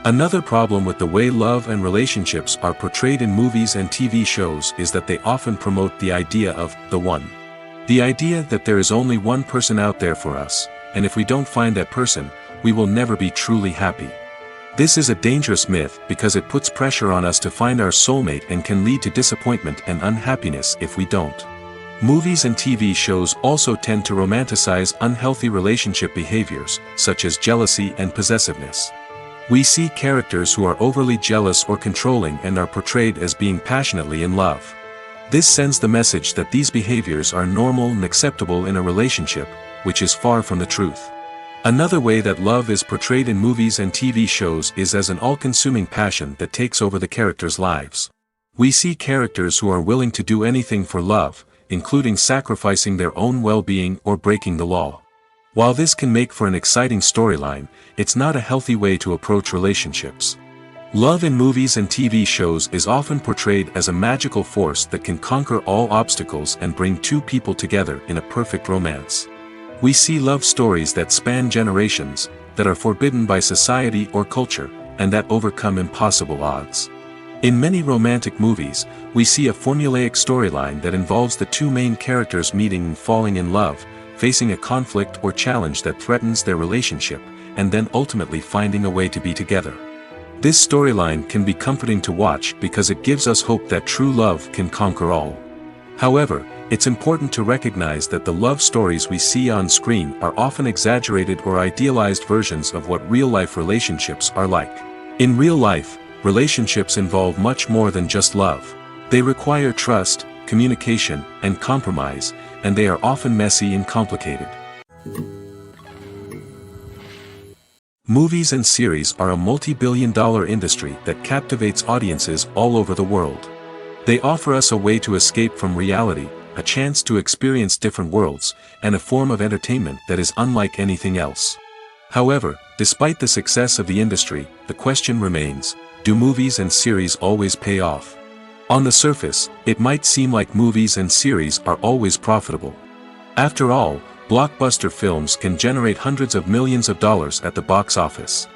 Another problem with the way love and relationships are portrayed in movies and TV shows is that they often promote the idea of the one. The idea that there is only one person out there for us, and if we don't find that person, we will never be truly happy. This is a dangerous myth because it puts pressure on us to find our soulmate and can lead to disappointment and unhappiness if we don't. Movies and TV shows also tend to romanticize unhealthy relationship behaviors, such as jealousy and possessiveness. We see characters who are overly jealous or controlling and are portrayed as being passionately in love. This sends the message that these behaviors are normal and acceptable in a relationship, which is far from the truth. Another way that love is portrayed in movies and TV shows is as an all-consuming passion that takes over the characters' lives. We see characters who are willing to do anything for love, including sacrificing their own well-being or breaking the law. While this can make for an exciting storyline, it's not a healthy way to approach relationships. Love in movies and TV shows is often portrayed as a magical force that can conquer all obstacles and bring two people together in a perfect romance. We see love stories that span generations, that are forbidden by society or culture, and that overcome impossible odds. In many romantic movies, we see a formulaic storyline that involves the two main characters meeting and falling in love, facing a conflict or challenge that threatens their relationship, and then ultimately finding a way to be together. This storyline can be comforting to watch because it gives us hope that true love can conquer all. However, it's important to recognize that the love stories we see on screen are often exaggerated or idealized versions of what real-life relationships are like. In real life, relationships involve much more than just love. They require trust, communication, and compromise, and they are often messy and complicated. Movies and series are a multi-billion-dollar industry that captivates audiences all over the world. They offer us a way to escape from reality, a chance to experience different worlds, and a form of entertainment that is unlike anything else. However, despite the success of the industry, the question remains, do movies and series always pay off? On the surface, it might seem like movies and series are always profitable. After all, blockbuster films can generate hundreds of millions of dollars at the box office.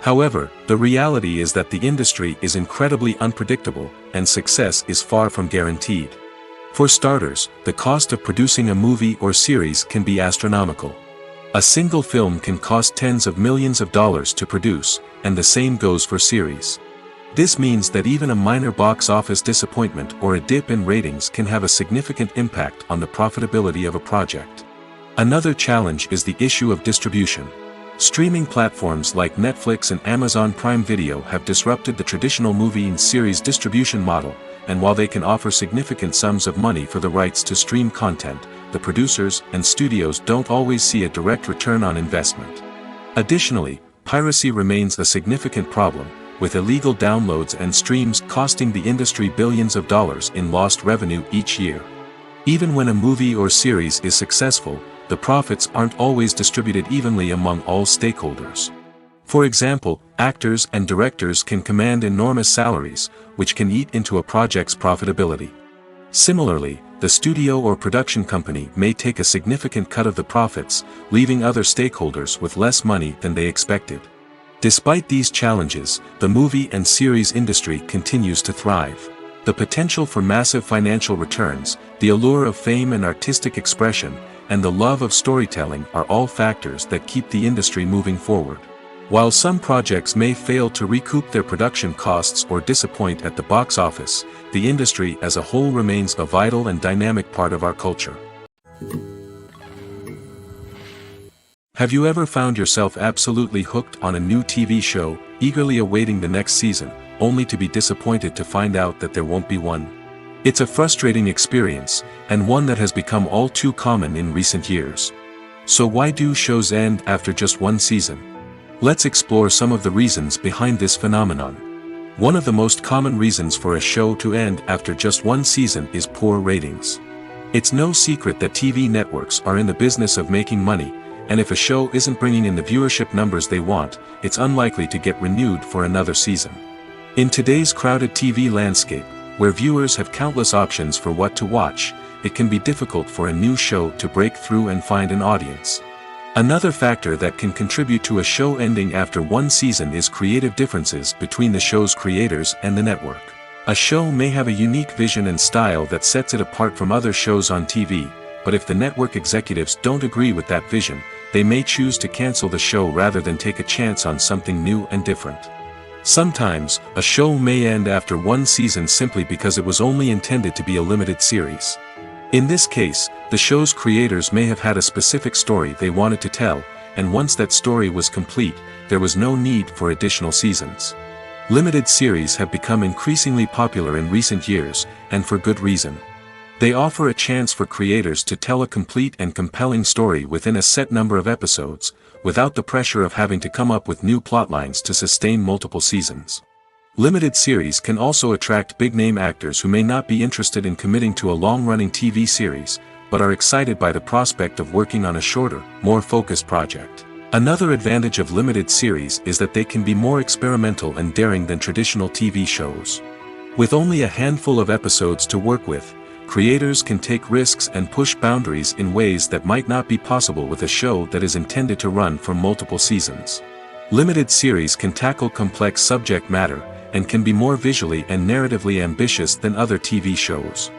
However, the reality is that the industry is incredibly unpredictable, and success is far from guaranteed. For starters, the cost of producing a movie or series can be astronomical. A single film can cost tens of millions of dollars to produce, and the same goes for series. This means that even a minor box office disappointment or a dip in ratings can have a significant impact on the profitability of a project. Another challenge is the issue of distribution. Streaming platforms like Netflix and Amazon Prime Video have disrupted the traditional movie and series distribution model, and while they can offer significant sums of money for the rights to stream content, the producers and studios don't always see a direct return on investment. Additionally, piracy remains a significant problem, with illegal downloads and streams costing the industry billions of dollars in lost revenue each year. Even when a movie or series is successful, the profits aren't always distributed evenly among all stakeholders. For example, actors and directors can command enormous salaries, which can eat into a project's profitability. Similarly, the studio or production company may take a significant cut of the profits, leaving other stakeholders with less money than they expected. Despite these challenges, the movie and series industry continues to thrive. The potential for massive financial returns, the allure of fame and artistic expression, and the love of storytelling are all factors that keep the industry moving forward. While some projects may fail to recoup their production costs or disappoint at the box office, the industry as a whole remains a vital and dynamic part of our culture. Have you ever found yourself absolutely hooked on a new TV show, eagerly awaiting the next season, only to be disappointed to find out that there won't be one? It's a frustrating experience, and one that has become all too common in recent years. So why do shows end after just one season? Let's explore some of the reasons behind this phenomenon. One of the most common reasons for a show to end after just one season is poor ratings. It's no secret that TV networks are in the business of making money, and if a show isn't bringing in the viewership numbers they want, it's unlikely to get renewed for another season. In today's crowded TV landscape, where viewers have countless options for what to watch, it can be difficult for a new show to break through and find an audience. Another factor that can contribute to a show ending after one season is creative differences between the show's creators and the network. A show may have a unique vision and style that sets it apart from other shows on TV, but if the network executives don't agree with that vision, they may choose to cancel the show rather than take a chance on something new and different. Sometimes, a show may end after one season simply because it was only intended to be a limited series. In this case, the show's creators may have had a specific story they wanted to tell, and once that story was complete, there was no need for additional seasons. Limited series have become increasingly popular in recent years, and for good reason. They offer a chance for creators to tell a complete and compelling story within a set number of episodes, without the pressure of having to come up with new plotlines to sustain multiple seasons. Limited series can also attract big-name actors who may not be interested in committing to a long-running TV series, but are excited by the prospect of working on a shorter, more focused project. Another advantage of limited series is that they can be more experimental and daring than traditional TV shows. With only a handful of episodes to work with, creators can take risks and push boundaries in ways that might not be possible with a show that is intended to run for multiple seasons. Limited series can tackle complex subject matter, and can be more visually and narratively ambitious than other TV shows.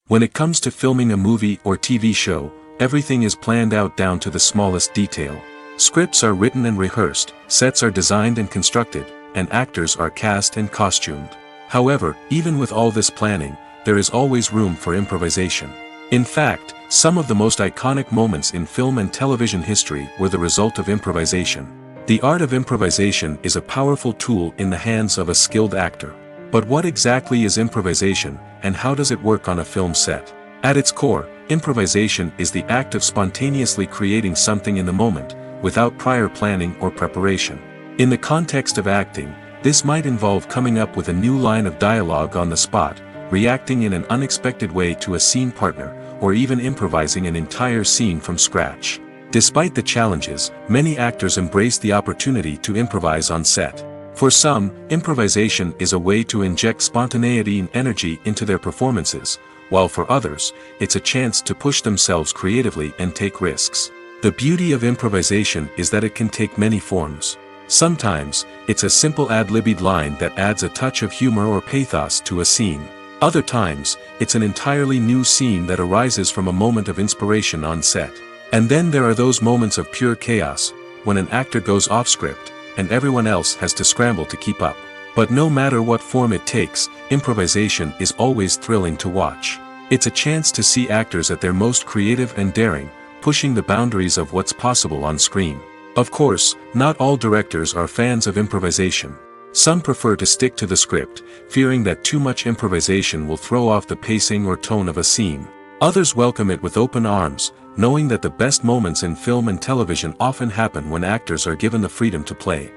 When it comes to filming a movie or TV show, everything is planned out down to the smallest detail. Scripts are written and rehearsed, sets are designed and constructed, and actors are cast and costumed. However, even with all this planning, there is always room for improvisation. In fact, some of the most iconic moments in film and television history were the result of improvisation. The art of improvisation is a powerful tool in the hands of a skilled actor. But what exactly is improvisation, and how does it work on a film set? At its core, improvisation is the act of spontaneously creating something in the moment, without prior planning or preparation. In the context of acting, this might involve coming up with a new line of dialogue on the spot, reacting in an unexpected way to a scene partner, or even improvising an entire scene from scratch. Despite the challenges, many actors embrace the opportunity to improvise on set. For some, improvisation is a way to inject spontaneity and energy into their performances, while for others, it's a chance to push themselves creatively and take risks. The beauty of improvisation is that it can take many forms. Sometimes, it's a simple ad-libbed line that adds a touch of humor or pathos to a scene. Other times, it's an entirely new scene that arises from a moment of inspiration on set. And then there are those moments of pure chaos, when an actor goes off script, and everyone else has to scramble to keep up. But no matter what form it takes, improvisation is always thrilling to watch. It's a chance to see actors at their most creative and daring, pushing the boundaries of what's possible on screen. Of course, not all directors are fans of improvisation. Some prefer to stick to the script, fearing that too much improvisation will throw off the pacing or tone of a scene. Others welcome it with open arms, knowing that the best moments in film and television often happen when actors are given the freedom to play.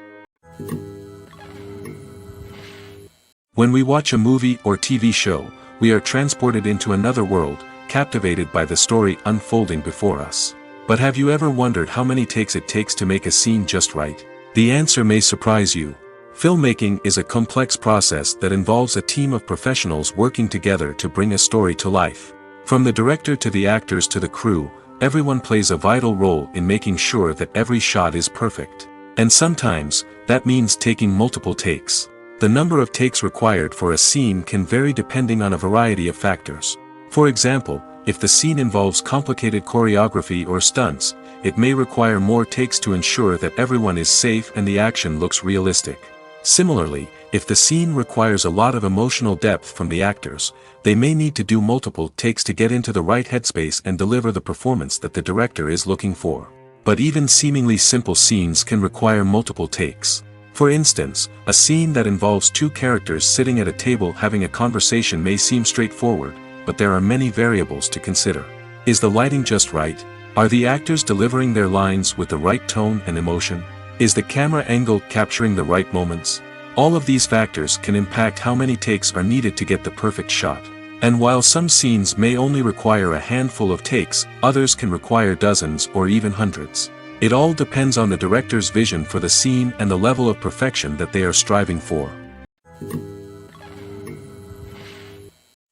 When we watch a movie or TV show, we are transported into another world, captivated by the story unfolding before us. But have you ever wondered how many takes it takes to make a scene just right? The answer may surprise you. Filmmaking is a complex process that involves a team of professionals working together to bring a story to life. From the director to the actors to the crew, everyone plays a vital role in making sure that every shot is perfect. And sometimes, that means taking multiple takes. The number of takes required for a scene can vary depending on a variety of factors. For example, if the scene involves complicated choreography or stunts, it may require more takes to ensure that everyone is safe and the action looks realistic. Similarly, if the scene requires a lot of emotional depth from the actors, they may need to do multiple takes to get into the right headspace and deliver the performance that the director is looking for. But even seemingly simple scenes can require multiple takes. For instance, a scene that involves two characters sitting at a table having a conversation may seem straightforward, but there are many variables to consider. Is the lighting just right? Are the actors delivering their lines with the right tone and emotion? Is the camera angle capturing the right moments? All of these factors can impact how many takes are needed to get the perfect shot. And while some scenes may only require a handful of takes, others can require dozens or even hundreds. It all depends on the director's vision for the scene and the level of perfection that they are striving for.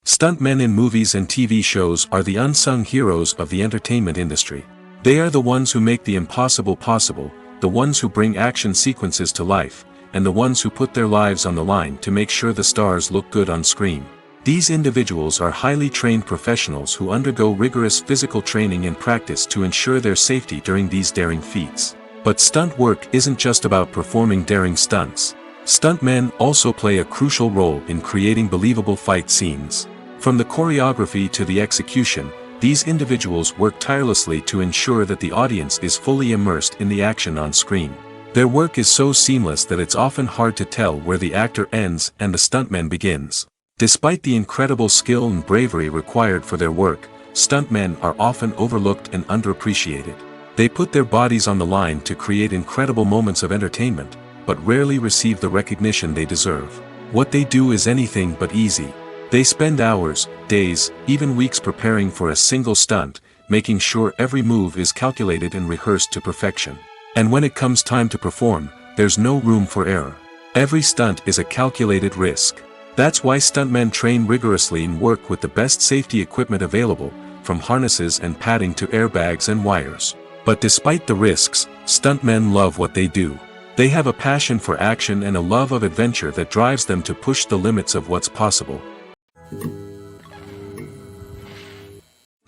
Stuntmen in movies and TV shows are the unsung heroes of the entertainment industry. They are the ones who make the impossible possible, the ones who bring action sequences to life, and the ones who put their lives on the line to make sure the stars look good on screen. These individuals are highly trained professionals who undergo rigorous physical training and practice to ensure their safety during these daring feats. But stunt work isn't just about performing daring stunts. Stuntmen also play a crucial role in creating believable fight scenes. From the choreography to the execution, these individuals work tirelessly to ensure that the audience is fully immersed in the action on screen. Their work is so seamless that it's often hard to tell where the actor ends and the stuntman begins. Despite the incredible skill and bravery required for their work, stuntmen are often overlooked and underappreciated. They put their bodies on the line to create incredible moments of entertainment, but rarely receive the recognition they deserve. What they do is anything but easy. They spend hours, days, even weeks preparing for a single stunt, making sure every move is calculated and rehearsed to perfection. And when it comes time to perform, there's no room for error. Every stunt is a calculated risk. That's why stuntmen train rigorously and work with the best safety equipment available, from harnesses and padding to airbags and wires. But despite the risks, stuntmen love what they do. They have a passion for action and a love of adventure that drives them to push the limits of what's possible.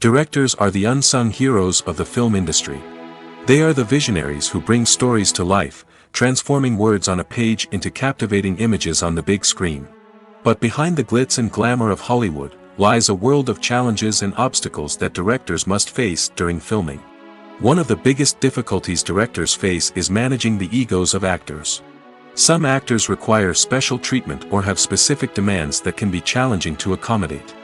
Directors are the unsung heroes of the film industry. They are the visionaries who bring stories to life, transforming words on a page into captivating images on the big screen. But behind the glitz and glamour of Hollywood, lies a world of challenges and obstacles that directors must face during filming. One of the biggest difficulties directors face is managing the egos of actors. Some actors require special treatment or have specific demands that can be challenging to accommodate.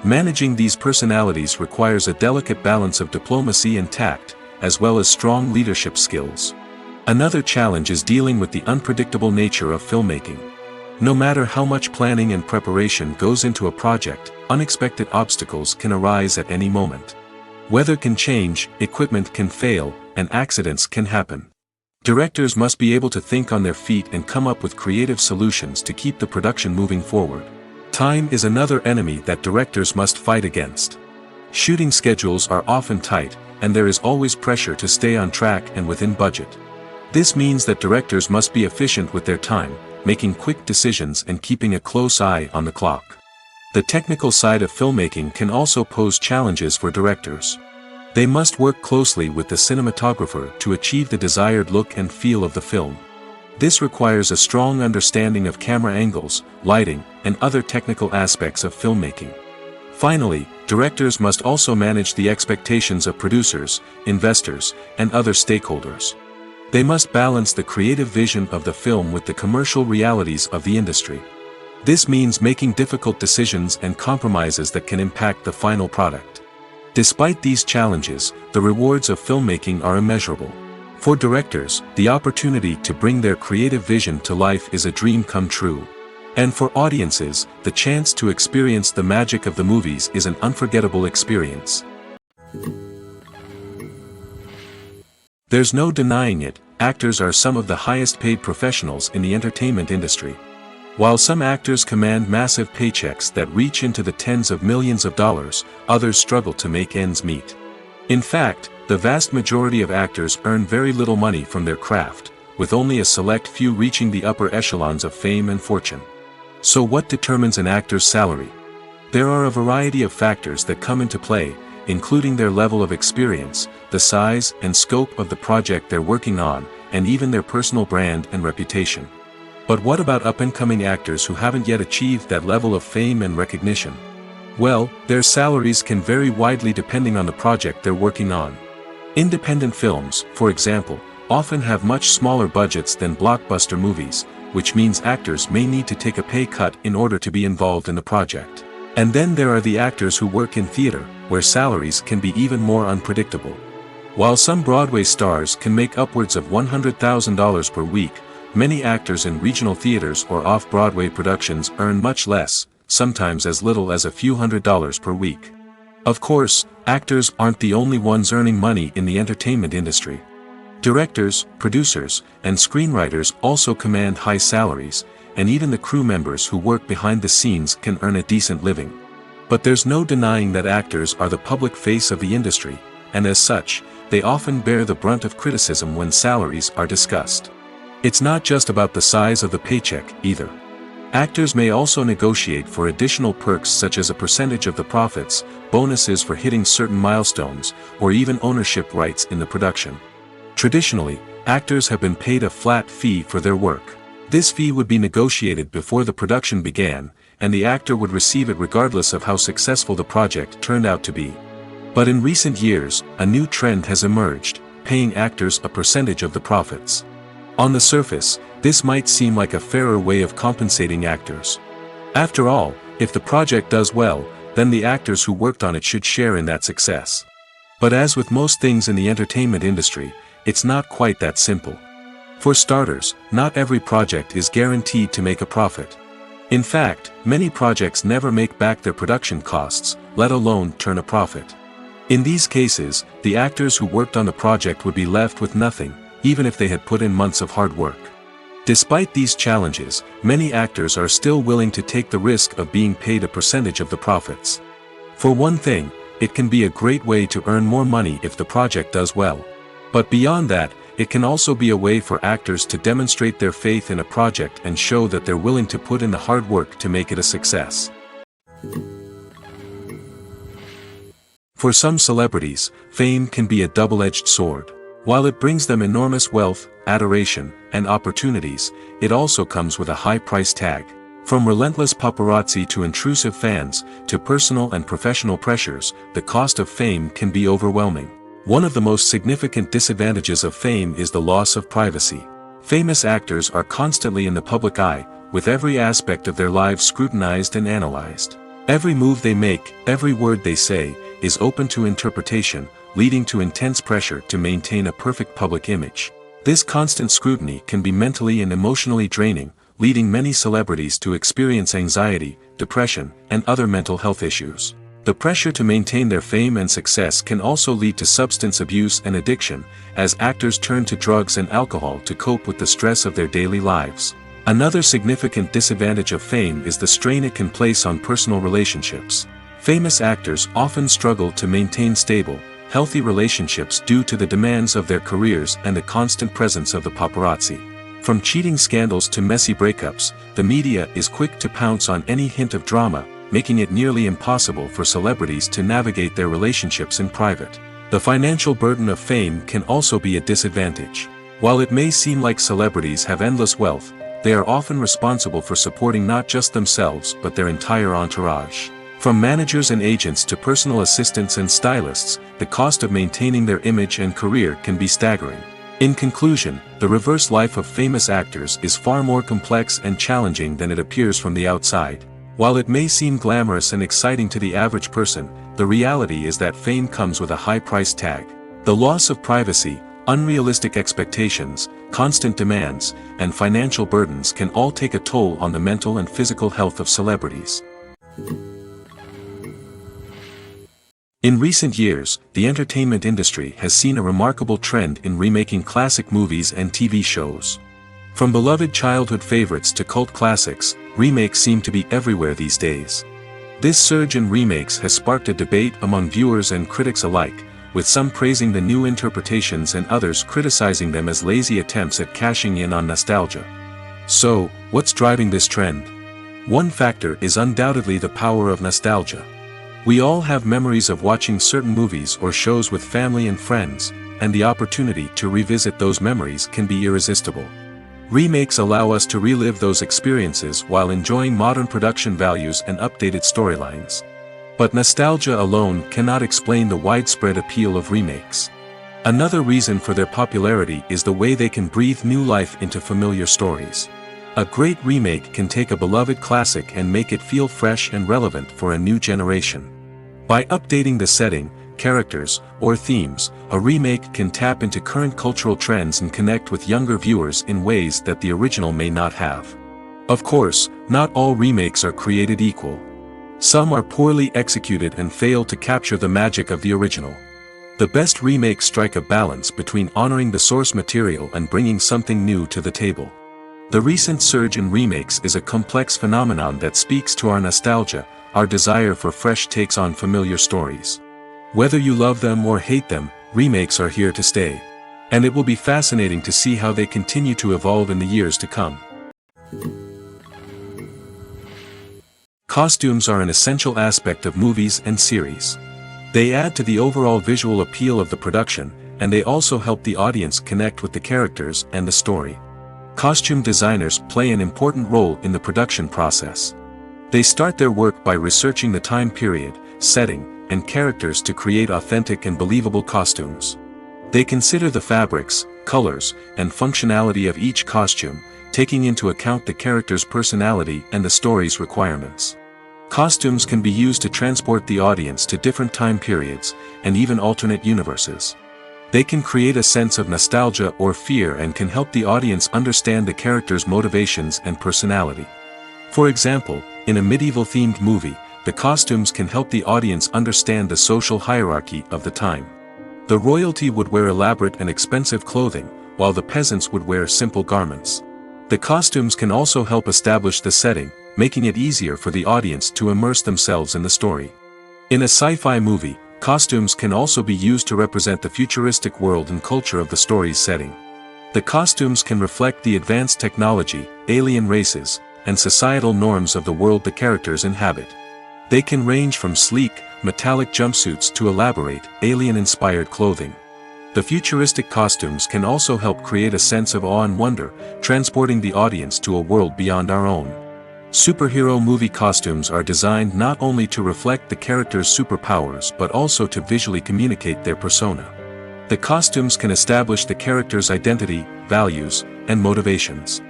Managing these personalities requires a delicate balance of diplomacy and tact, as well as strong leadership skills. Another challenge is dealing with the unpredictable nature of filmmaking. No matter how much planning and preparation goes into a project, unexpected obstacles can arise at any moment. Weather can change, equipment can fail, and accidents can happen. Directors must be able to think on their feet and come up with creative solutions to keep the production moving forward. Time is another enemy that directors must fight against. Shooting schedules are often tight, and there is always pressure to stay on track and within budget. This means that directors must be efficient with their time, making quick decisions and keeping a close eye on the clock. The technical side of filmmaking can also pose challenges for directors. They must work closely with the cinematographer to achieve the desired look and feel of the film. This requires a strong understanding of camera angles, lighting, and other technical aspects of filmmaking. Finally, directors must also manage the expectations of producers, investors, and other stakeholders. They must balance the creative vision of the film with the commercial realities of the industry. This means making difficult decisions and compromises that can impact the final product. Despite these challenges, the rewards of filmmaking are immeasurable. For directors, the opportunity to bring their creative vision to life is a dream come true. And for audiences, the chance to experience the magic of the movies is an unforgettable experience. There's no denying it, actors are some of the highest paid professionals in the entertainment industry. While some actors command massive paychecks that reach into the tens of millions of dollars, others struggle to make ends meet. In fact, the vast majority of actors earn very little money from their craft, with only a select few reaching the upper echelons of fame and fortune. So what determines an actor's salary? There are a variety of factors that come into play, including their level of experience, the size and scope of the project they're working on, and even their personal brand and reputation. But what about up-and-coming actors who haven't yet achieved that level of fame and recognition? Well, their salaries can vary widely depending on the project they're working on. Independent films, for example, often have much smaller budgets than blockbuster movies, which means actors may need to take a pay cut in order to be involved in the project. And then there are the actors who work in theater, where salaries can be even more unpredictable. While some Broadway stars can make upwards of $100,000 per week, many actors in regional theaters or off-Broadway productions earn much less, sometimes as little as a few $100s per week. Of course, actors aren't the only ones earning money in the entertainment industry. Directors, producers, and screenwriters also command high salaries, and even the crew members who work behind the scenes can earn a decent living. But there's no denying that actors are the public face of the industry, and as such, they often bear the brunt of criticism when salaries are discussed. It's not just about the size of the paycheck, either. Actors may also negotiate for additional perks such as a percentage of the profits, bonuses for hitting certain milestones, or even ownership rights in the production. Traditionally, actors have been paid a flat fee for their work. This fee would be negotiated before the production began, and the actor would receive it regardless of how successful the project turned out to be. But in recent years, a new trend has emerged, paying actors a percentage of the profits. On the surface, this might seem like a fairer way of compensating actors. After all, if the project does well, then the actors who worked on it should share in that success. But as with most things in the entertainment industry, it's not quite that simple. For starters, not every project is guaranteed to make a profit. In fact, many projects never make back their production costs, let alone turn a profit. In these cases, the actors who worked on the project would be left with nothing, even if they had put in months of hard work. Despite these challenges, many actors are still willing to take the risk of being paid a percentage of the profits. For one thing, it can be a great way to earn more money if the project does well. But beyond that, it can also be a way for actors to demonstrate their faith in a project and show that they're willing to put in the hard work to make it a success. For some celebrities, fame can be a double-edged sword. While it brings them enormous wealth, adoration, and opportunities, it also comes with a high price tag. From relentless paparazzi to intrusive fans, to personal and professional pressures, the cost of fame can be overwhelming. One of the most significant disadvantages of fame is the loss of privacy. Famous actors are constantly in the public eye, with every aspect of their lives scrutinized and analyzed. Every move they make, every word they say, is open to interpretation, leading to intense pressure to maintain a perfect public image. This constant scrutiny can be mentally and emotionally draining, leading many celebrities to experience anxiety, depression, and other mental health issues. The pressure to maintain their fame and success can also lead to substance abuse and addiction, as actors turn to drugs and alcohol to cope with the stress of their daily lives. Another significant disadvantage of fame is the strain it can place on personal relationships. Famous actors often struggle to maintain stable, healthy relationships due to the demands of their careers and the constant presence of the paparazzi. From cheating scandals to messy breakups, the media is quick to pounce on any hint of drama, making it nearly impossible for celebrities to navigate their relationships in private. The financial burden of fame can also be a disadvantage. While it may seem like celebrities have endless wealth, they are often responsible for supporting not just themselves but their entire entourage. From managers and agents to personal assistants and stylists, the cost of maintaining their image and career can be staggering. In conclusion, the reverse life of famous actors is far more complex and challenging than it appears from the outside. While it may seem glamorous and exciting to the average person, the reality is that fame comes with a high price tag. The loss of privacy, unrealistic expectations, constant demands, and financial burdens can all take a toll on the mental and physical health of celebrities. In recent years, the entertainment industry has seen a remarkable trend in remaking classic movies and TV shows. From beloved childhood favorites to cult classics, remakes seem to be everywhere these days. This surge in remakes has sparked a debate among viewers and critics alike, with some praising the new interpretations and others criticizing them as lazy attempts at cashing in on nostalgia. So, what's driving this trend? One factor is undoubtedly the power of nostalgia. We all have memories of watching certain movies or shows with family and friends, and the opportunity to revisit those memories can be irresistible. Remakes allow us to relive those experiences while enjoying modern production values and updated storylines. But nostalgia alone cannot explain the widespread appeal of remakes. Another reason for their popularity is the way they can breathe new life into familiar stories. A great remake can take a beloved classic and make it feel fresh and relevant for a new generation. By updating the setting, characters, or themes, a remake can tap into current cultural trends and connect with younger viewers in ways that the original may not have. Of course, not all remakes are created equal. Some are poorly executed and fail to capture the magic of the original. The best remakes strike a balance between honoring the source material and bringing something new to the table. The recent surge in remakes is a complex phenomenon that speaks to our nostalgia, our desire for fresh takes on familiar stories. Whether you love them or hate them, remakes are here to stay. And it will be fascinating to see how they continue to evolve in the years to come. Costumes are an essential aspect of movies and series. They add to the overall visual appeal of the production, and they also help the audience connect with the characters and the story. Costume designers play an important role in the production process. They start their work by researching the time period, setting, and characters to create authentic and believable costumes. They consider the fabrics, colors, and functionality of each costume, taking into account the character's personality and the story's requirements. Costumes can be used to transport the audience to different time periods, and even alternate universes. They can create a sense of nostalgia or fear and can help the audience understand the character's motivations and personality. For example, in a medieval-themed movie, the costumes can help the audience understand the social hierarchy of the time. The royalty would wear elaborate and expensive clothing, while the peasants would wear simple garments. The costumes can also help establish the setting, making it easier for the audience to immerse themselves in the story. In a sci-fi movie, costumes can also be used to represent the futuristic world and culture of the story's setting. The costumes can reflect the advanced technology, alien races, and societal norms of the world the characters inhabit. They can range from sleek, metallic jumpsuits to elaborate, alien-inspired clothing. The futuristic costumes can also help create a sense of awe and wonder, transporting the audience to a world beyond our own. Superhero movie costumes are designed not only to reflect the character's superpowers but also to visually communicate their persona. The costumes can establish the character's identity, values, and motivations.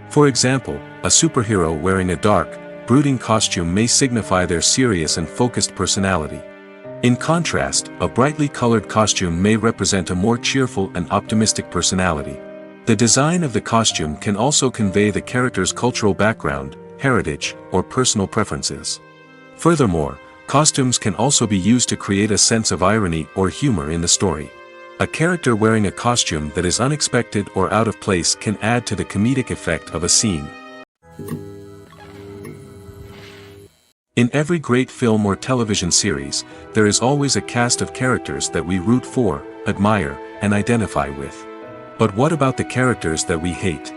For example, a superhero wearing a dark, brooding costume may signify their serious and focused personality. In contrast, a brightly colored costume may represent a more cheerful and optimistic personality. The design of the costume can also convey the character's cultural background, heritage, or personal preferences. Furthermore, costumes can also be used to create a sense of irony or humor in the story. A character wearing a costume that is unexpected or out of place can add to the comedic effect of a scene. In every great film or television series, there is always a cast of characters that we root for, admire, and identify with. But what about the characters that we hate?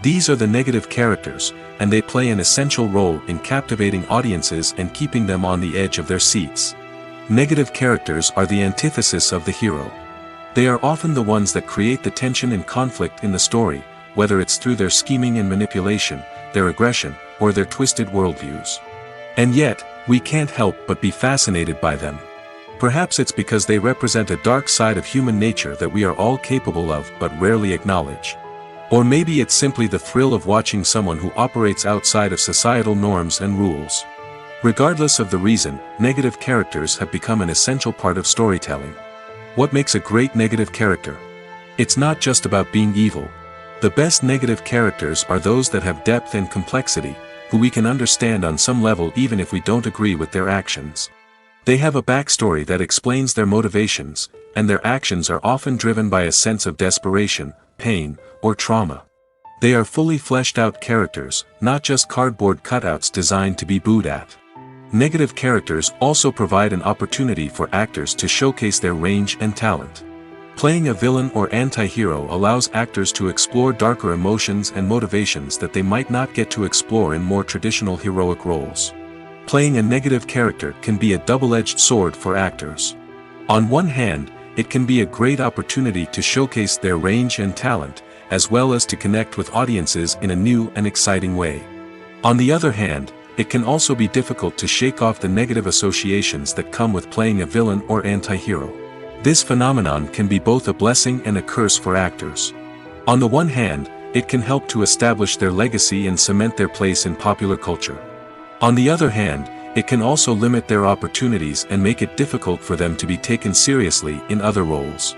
These are the negative characters, and they play an essential role in captivating audiences and keeping them on the edge of their seats. Negative characters are the antithesis of the hero. They are often the ones that create the tension and conflict in the story, whether it's through their scheming and manipulation, their aggression, or their twisted worldviews. And yet, we can't help but be fascinated by them. Perhaps it's because they represent a dark side of human nature that we are all capable of but rarely acknowledge. Or maybe it's simply the thrill of watching someone who operates outside of societal norms and rules. Regardless of the reason, negative characters have become an essential part of storytelling. What makes a great negative character? It's not just about being evil. The best negative characters are those that have depth and complexity, who we can understand on some level even if we don't agree with their actions. They have a backstory that explains their motivations, and their actions are often driven by a sense of desperation, pain, or trauma. They are fully fleshed out characters, not just cardboard cutouts designed to be booed at. Negative characters also provide an opportunity for actors to showcase their range and talent. Playing a villain or anti-hero allows actors to explore darker emotions and motivations that they might not get to explore in more traditional heroic roles. Playing a negative character can be a double-edged sword for actors. On one hand, it can be a great opportunity to showcase their range and talent, as well as to connect with audiences in a new and exciting way. On the other hand, it can also be difficult to shake off the negative associations that come with playing a villain or anti-hero. This phenomenon can be both a blessing and a curse for actors. On the one hand, it can help to establish their legacy and cement their place in popular culture. On the other hand, it can also limit their opportunities and make it difficult for them to be taken seriously in other roles.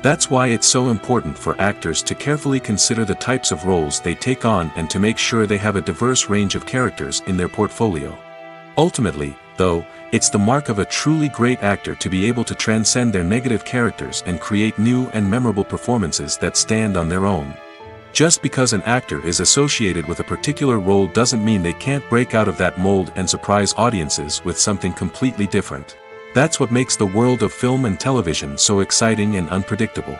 That's why it's so important for actors to carefully consider the types of roles they take on and to make sure they have a diverse range of characters in their portfolio. Ultimately, though, it's the mark of a truly great actor to be able to transcend their negative characters and create new and memorable performances that stand on their own. Just because an actor is associated with a particular role doesn't mean they can't break out of that mold and surprise audiences with something completely different. That's what makes the world of film and television so exciting and unpredictable.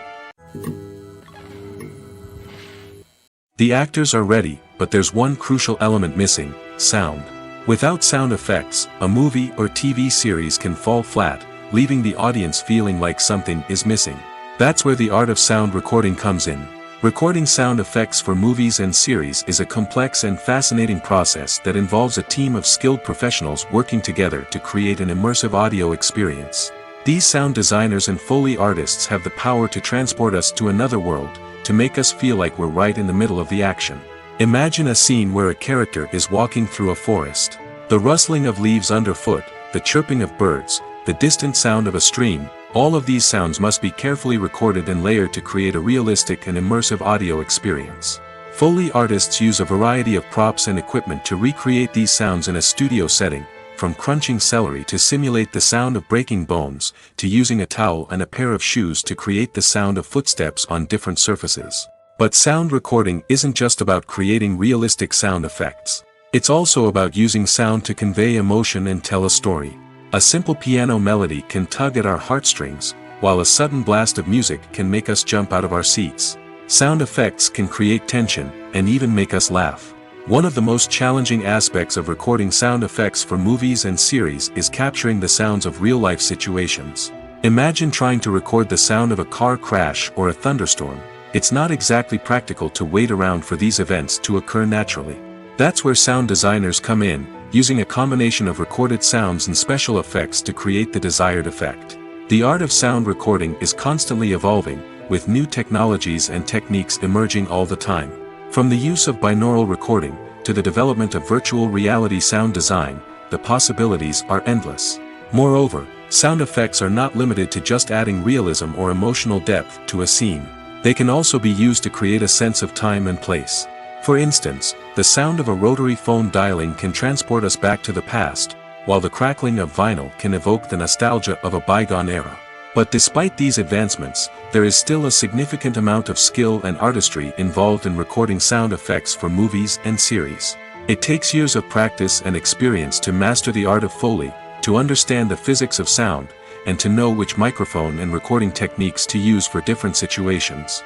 The actors are ready, but there's one crucial element missing: sound. Without sound effects, a movie or TV series can fall flat, leaving the audience feeling like something is missing. That's where the art of sound recording comes in. Recording sound effects for movies and series is a complex and fascinating process that involves a team of skilled professionals working together to create an immersive audio experience. These sound designers and Foley artists have the power to transport us to another world, to make us feel like we're right in the middle of the action. Imagine a scene where a character is walking through a forest. The rustling of leaves underfoot, the chirping of birds, the distant sound of a stream, all of these sounds must be carefully recorded and layered to create a realistic and immersive audio experience. Foley artists use a variety of props and equipment to recreate these sounds in a studio setting, from crunching celery to simulate the sound of breaking bones, to using a towel and a pair of shoes to create the sound of footsteps on different surfaces. But sound recording isn't just about creating realistic sound effects. It's also about using sound to convey emotion and tell a story. A simple piano melody can tug at our heartstrings, while a sudden blast of music can make us jump out of our seats. Sound effects can create tension, and even make us laugh. One of the most challenging aspects of recording sound effects for movies and series is capturing the sounds of real-life situations. Imagine trying to record the sound of a car crash or a thunderstorm. It's not exactly practical to wait around for these events to occur naturally. That's where sound designers come in, using a combination of recorded sounds and special effects to create the desired effect. The art of sound recording is constantly evolving, with new technologies and techniques emerging all the time. From the use of binaural recording, to the development of virtual reality sound design, the possibilities are endless. Moreover, sound effects are not limited to just adding realism or emotional depth to a scene. They can also be used to create a sense of time and place. For instance, the sound of a rotary phone dialing can transport us back to the past, while the crackling of vinyl can evoke the nostalgia of a bygone era. But despite these advancements, there is still a significant amount of skill and artistry involved in recording sound effects for movies and series. It takes years of practice and experience to master the art of Foley, to understand the physics of sound, and to know which microphone and recording techniques to use for different situations.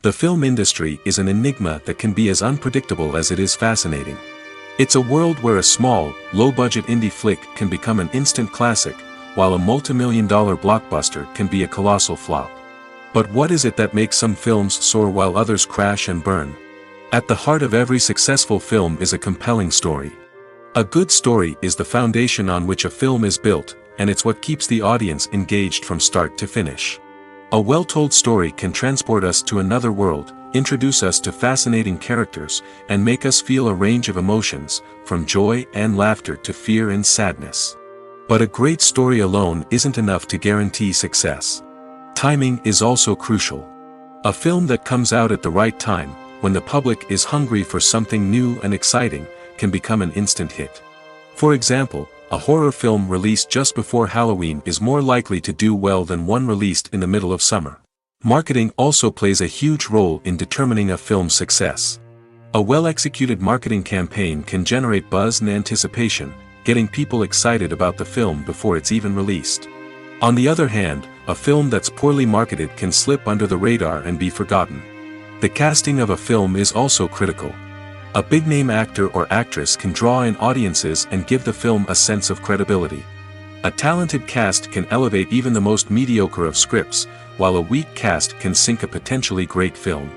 The film industry is an enigma that can be as unpredictable as it is fascinating. It's a world where a small, low-budget indie flick can become an instant classic, while a multi-million-dollar blockbuster can be a colossal flop. But what is it that makes some films soar while others crash and burn? At the heart of every successful film is a compelling story. A good story is the foundation on which a film is built, and it's what keeps the audience engaged from start to finish. A well-told story can transport us to another world, introduce us to fascinating characters, and make us feel a range of emotions, from joy and laughter to fear and sadness. But a great story alone isn't enough to guarantee success. Timing is also crucial. A film that comes out at the right time, when the public is hungry for something new and exciting, can become an instant hit. For example, a horror film released just before Halloween is more likely to do well than one released in the middle of summer. Marketing also plays a huge role in determining a film's success. A well-executed marketing campaign can generate buzz and anticipation, getting people excited about the film before it's even released. On the other hand, a film that's poorly marketed can slip under the radar and be forgotten. The casting of a film is also critical. A big-name actor or actress can draw in audiences and give the film a sense of credibility. A talented cast can elevate even the most mediocre of scripts, while a weak cast can sink a potentially great film.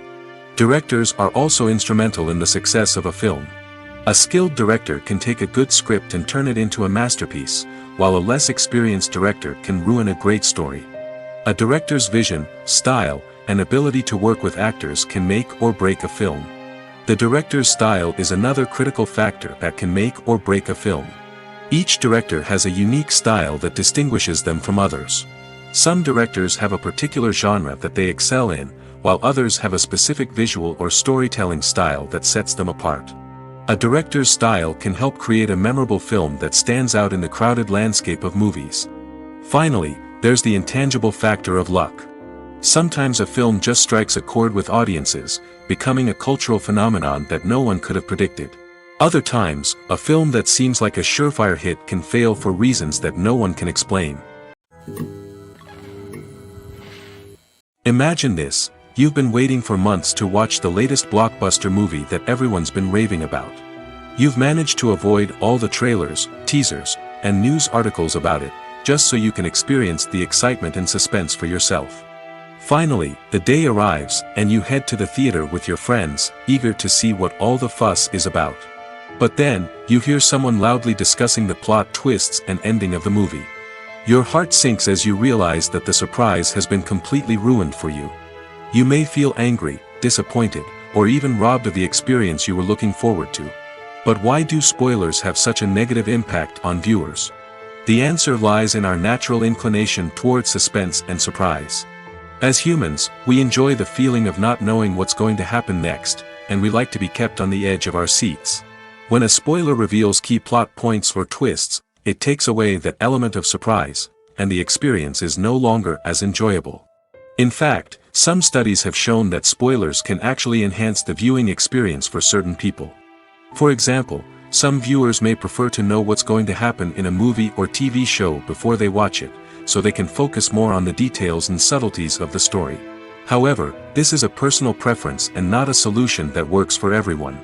Directors are also instrumental in the success of a film. A skilled director can take a good script and turn it into a masterpiece, while a less experienced director can ruin a great story. A director's vision, style, and ability to work with actors can make or break a film. The director's style is another critical factor that can make or break a film. Each director has a unique style that distinguishes them from others. Some directors have a particular genre that they excel in, while others have a specific visual or storytelling style that sets them apart. A director's style can help create a memorable film that stands out in the crowded landscape of movies. Finally, there's the intangible factor of luck. Sometimes a film just strikes a chord with audiences, becoming a cultural phenomenon that no one could have predicted. Other times, a film that seems like a surefire hit can fail for reasons that no one can explain. Imagine this: you've been waiting for months to watch the latest blockbuster movie that everyone's been raving about. You've managed to avoid all the trailers, teasers, and news articles about it, just so you can experience the excitement and suspense for yourself. Finally, the day arrives, and you head to the theater with your friends, eager to see what all the fuss is about. But then, you hear someone loudly discussing the plot twists and ending of the movie. Your heart sinks as you realize that the surprise has been completely ruined for you. You may feel angry, disappointed, or even robbed of the experience you were looking forward to. But why do spoilers have such a negative impact on viewers? The answer lies in our natural inclination toward suspense and surprise. As humans, we enjoy the feeling of not knowing what's going to happen next, and we like to be kept on the edge of our seats. When a spoiler reveals key plot points or twists, it takes away that element of surprise, and the experience is no longer as enjoyable. In fact, some studies have shown that spoilers can actually enhance the viewing experience for certain people. For example, some viewers may prefer to know what's going to happen in a movie or TV show before they watch it, so they can focus more on the details and subtleties of the story. However, this is a personal preference and not a solution that works for everyone.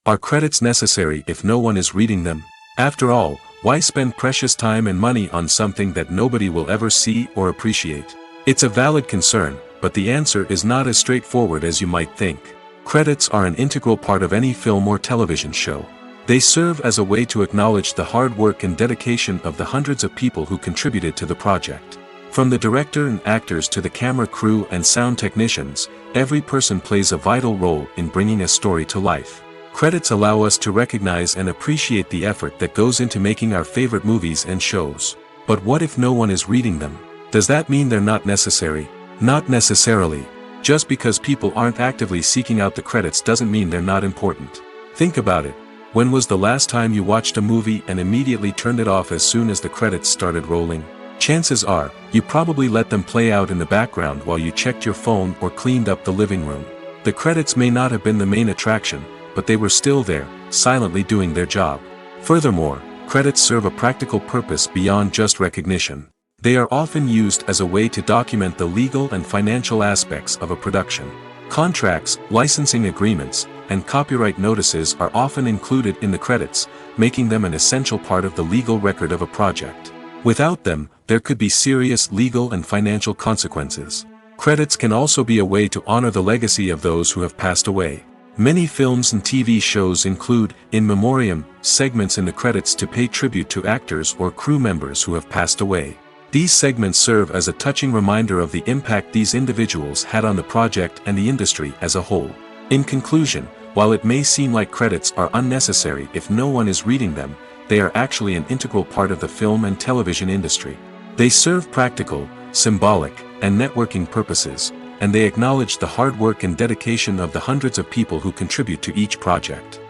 Are credits necessary if no one is reading them? After all, why spend precious time and money on something that nobody will ever see or appreciate? It's a valid concern, but the answer is not as straightforward as you might think. Credits are an integral part of any film or television show. They serve as a way to acknowledge the hard work and dedication of the hundreds of people who contributed to the project. From the director and actors to the camera crew and sound technicians, every person plays a vital role in bringing a story to life. Credits allow us to recognize and appreciate the effort that goes into making our favorite movies and shows. But what if no one is reading them? Does that mean they're not necessary? Not necessarily. Just because people aren't actively seeking out the credits doesn't mean they're not important. Think about it. When was the last time you watched a movie and immediately turned it off as soon as the credits started rolling? Chances are, you probably let them play out in the background while you checked your phone or cleaned up the living room. The credits may not have been the main attraction, but they were still there, silently doing their job. Furthermore, credits serve a practical purpose beyond just recognition. They are often used as a way to document the legal and financial aspects of a production. Contracts, licensing agreements, and copyright notices are often included in the credits, making them an essential part of the legal record of a project. Without them, there could be serious legal and financial consequences. Credits can also be a way to honor the legacy of those who have passed away. Many films and TV shows include, in memoriam, segments in the credits to pay tribute to actors or crew members who have passed away. These segments serve as a touching reminder of the impact these individuals had on the project and the industry as a whole. In conclusion, while it may seem like credits are unnecessary if no one is reading them, they are actually an integral part of the film and television industry. They serve practical, symbolic, and networking purposes, and they acknowledge the hard work and dedication of the hundreds of people who contribute to each project.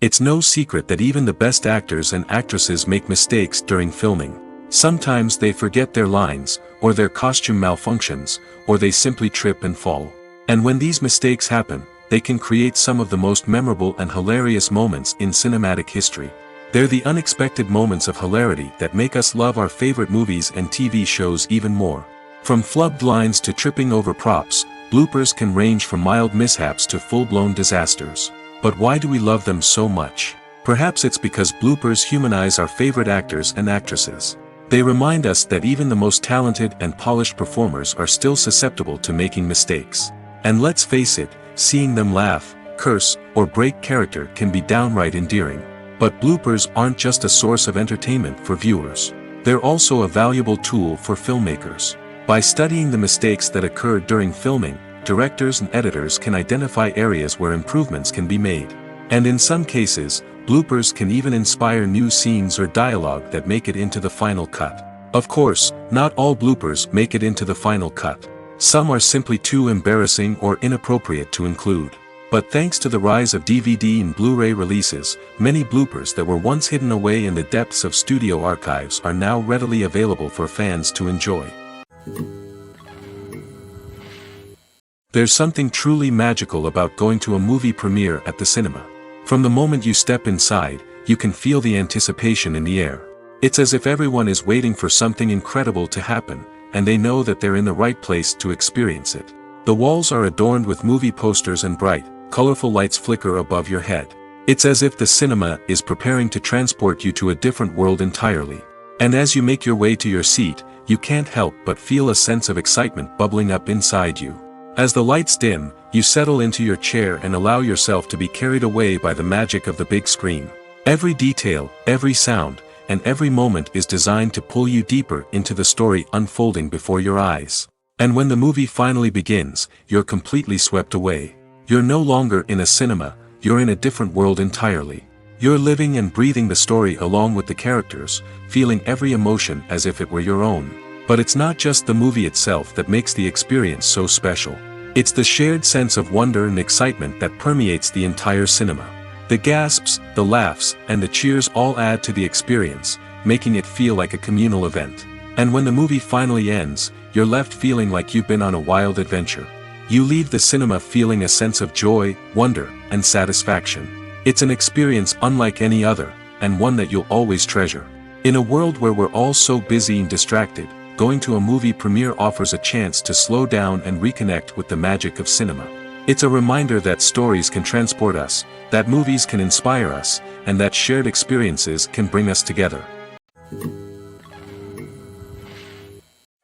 It's no secret that even the best actors and actresses make mistakes during filming. Sometimes they forget their lines, or their costume malfunctions, or they simply trip and fall. And when these mistakes happen, they can create some of the most memorable and hilarious moments in cinematic history. They're the unexpected moments of hilarity that make us love our favorite movies and TV shows even more. From flubbed lines to tripping over props, bloopers can range from mild mishaps to full-blown disasters. But why do we love them so much? Perhaps it's because bloopers humanize our favorite actors and actresses. They remind us that even the most talented and polished performers are still susceptible to making mistakes. And let's face it, seeing them laugh, curse, or break character can be downright endearing. But bloopers aren't just a source of entertainment for viewers. They're also a valuable tool for filmmakers. By studying the mistakes that occurred during filming, directors and editors can identify areas where improvements can be made. And in some cases, bloopers can even inspire new scenes or dialogue that make it into the final cut. Of course, not all bloopers make it into the final cut. Some are simply too embarrassing or inappropriate to include. But thanks to the rise of DVD and Blu-ray releases, many bloopers that were once hidden away in the depths of studio archives are now readily available for fans to enjoy. There's something truly magical about going to a movie premiere at the cinema. From the moment you step inside, you can feel the anticipation in the air. It's as if everyone is waiting for something incredible to happen, and they know that they're in the right place to experience it. The walls are adorned with movie posters and bright, colorful lights flicker above your head. It's as if the cinema is preparing to transport you to a different world entirely. And as you make your way to your seat, you can't help but feel a sense of excitement bubbling up inside you. As the lights dim, you settle into your chair and allow yourself to be carried away by the magic of the big screen. Every detail, every sound, and every moment is designed to pull you deeper into the story unfolding before your eyes. And when the movie finally begins, you're completely swept away. You're no longer in a cinema, you're in a different world entirely. You're living and breathing the story along with the characters, feeling every emotion as if it were your own. But it's not just the movie itself that makes the experience so special. It's the shared sense of wonder and excitement that permeates the entire cinema. The gasps, the laughs, and the cheers all add to the experience, making it feel like a communal event. And when the movie finally ends, you're left feeling like you've been on a wild adventure. You leave the cinema feeling a sense of joy, wonder, and satisfaction. It's an experience unlike any other, and one that you'll always treasure. In a world where we're all so busy and distracted, going to a movie premiere offers a chance to slow down and reconnect with the magic of cinema. It's a reminder that stories can transport us, that movies can inspire us, and that shared experiences can bring us together.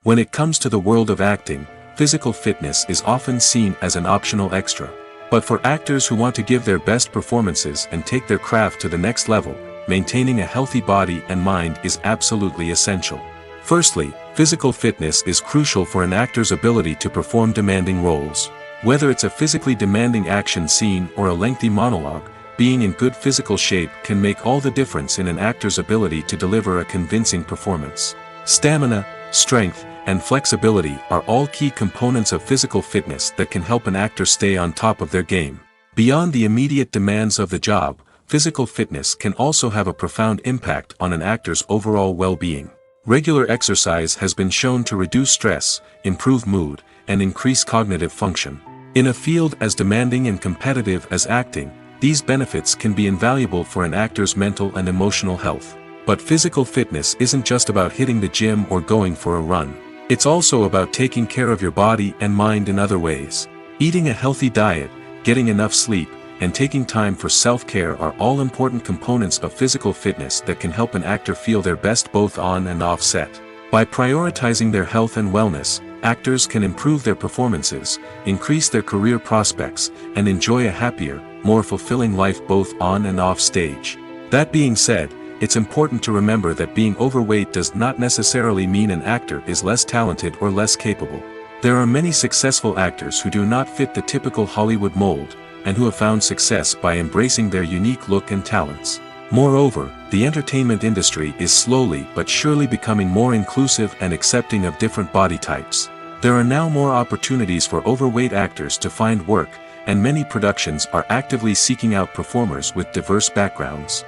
When it comes to the world of acting, physical fitness is often seen as an optional extra. But for actors who want to give their best performances and take their craft to the next level, maintaining a healthy body and mind is absolutely essential. Firstly, physical fitness is crucial for an actor's ability to perform demanding roles. Whether it's a physically demanding action scene or a lengthy monologue, being in good physical shape can make all the difference in an actor's ability to deliver a convincing performance. Stamina, strength, and flexibility are all key components of physical fitness that can help an actor stay on top of their game. Beyond the immediate demands of the job, physical fitness can also have a profound impact on an actor's overall well-being. Regular exercise has been shown to reduce stress, improve mood, and increase cognitive function. In a field as demanding and competitive as acting, these benefits can be invaluable for an actor's mental and emotional health. But physical fitness isn't just about hitting the gym or going for a run. It's also about taking care of your body and mind in other ways. Eating a healthy diet, getting enough sleep, and taking time for self-care are all important components of physical fitness that can help an actor feel their best both on and off set. By prioritizing their health and wellness, actors can improve their performances, increase their career prospects, and enjoy a happier, more fulfilling life both on and off stage. That being said, it's important to remember that being overweight does not necessarily mean an actor is less talented or less capable. There are many successful actors who do not fit the typical Hollywood mold, and who have found success by embracing their unique look and talents. Moreover, the entertainment industry is slowly but surely becoming more inclusive and accepting of different body types. There are now more opportunities for overweight actors to find work, and many productions are actively seeking out performers with diverse backgrounds.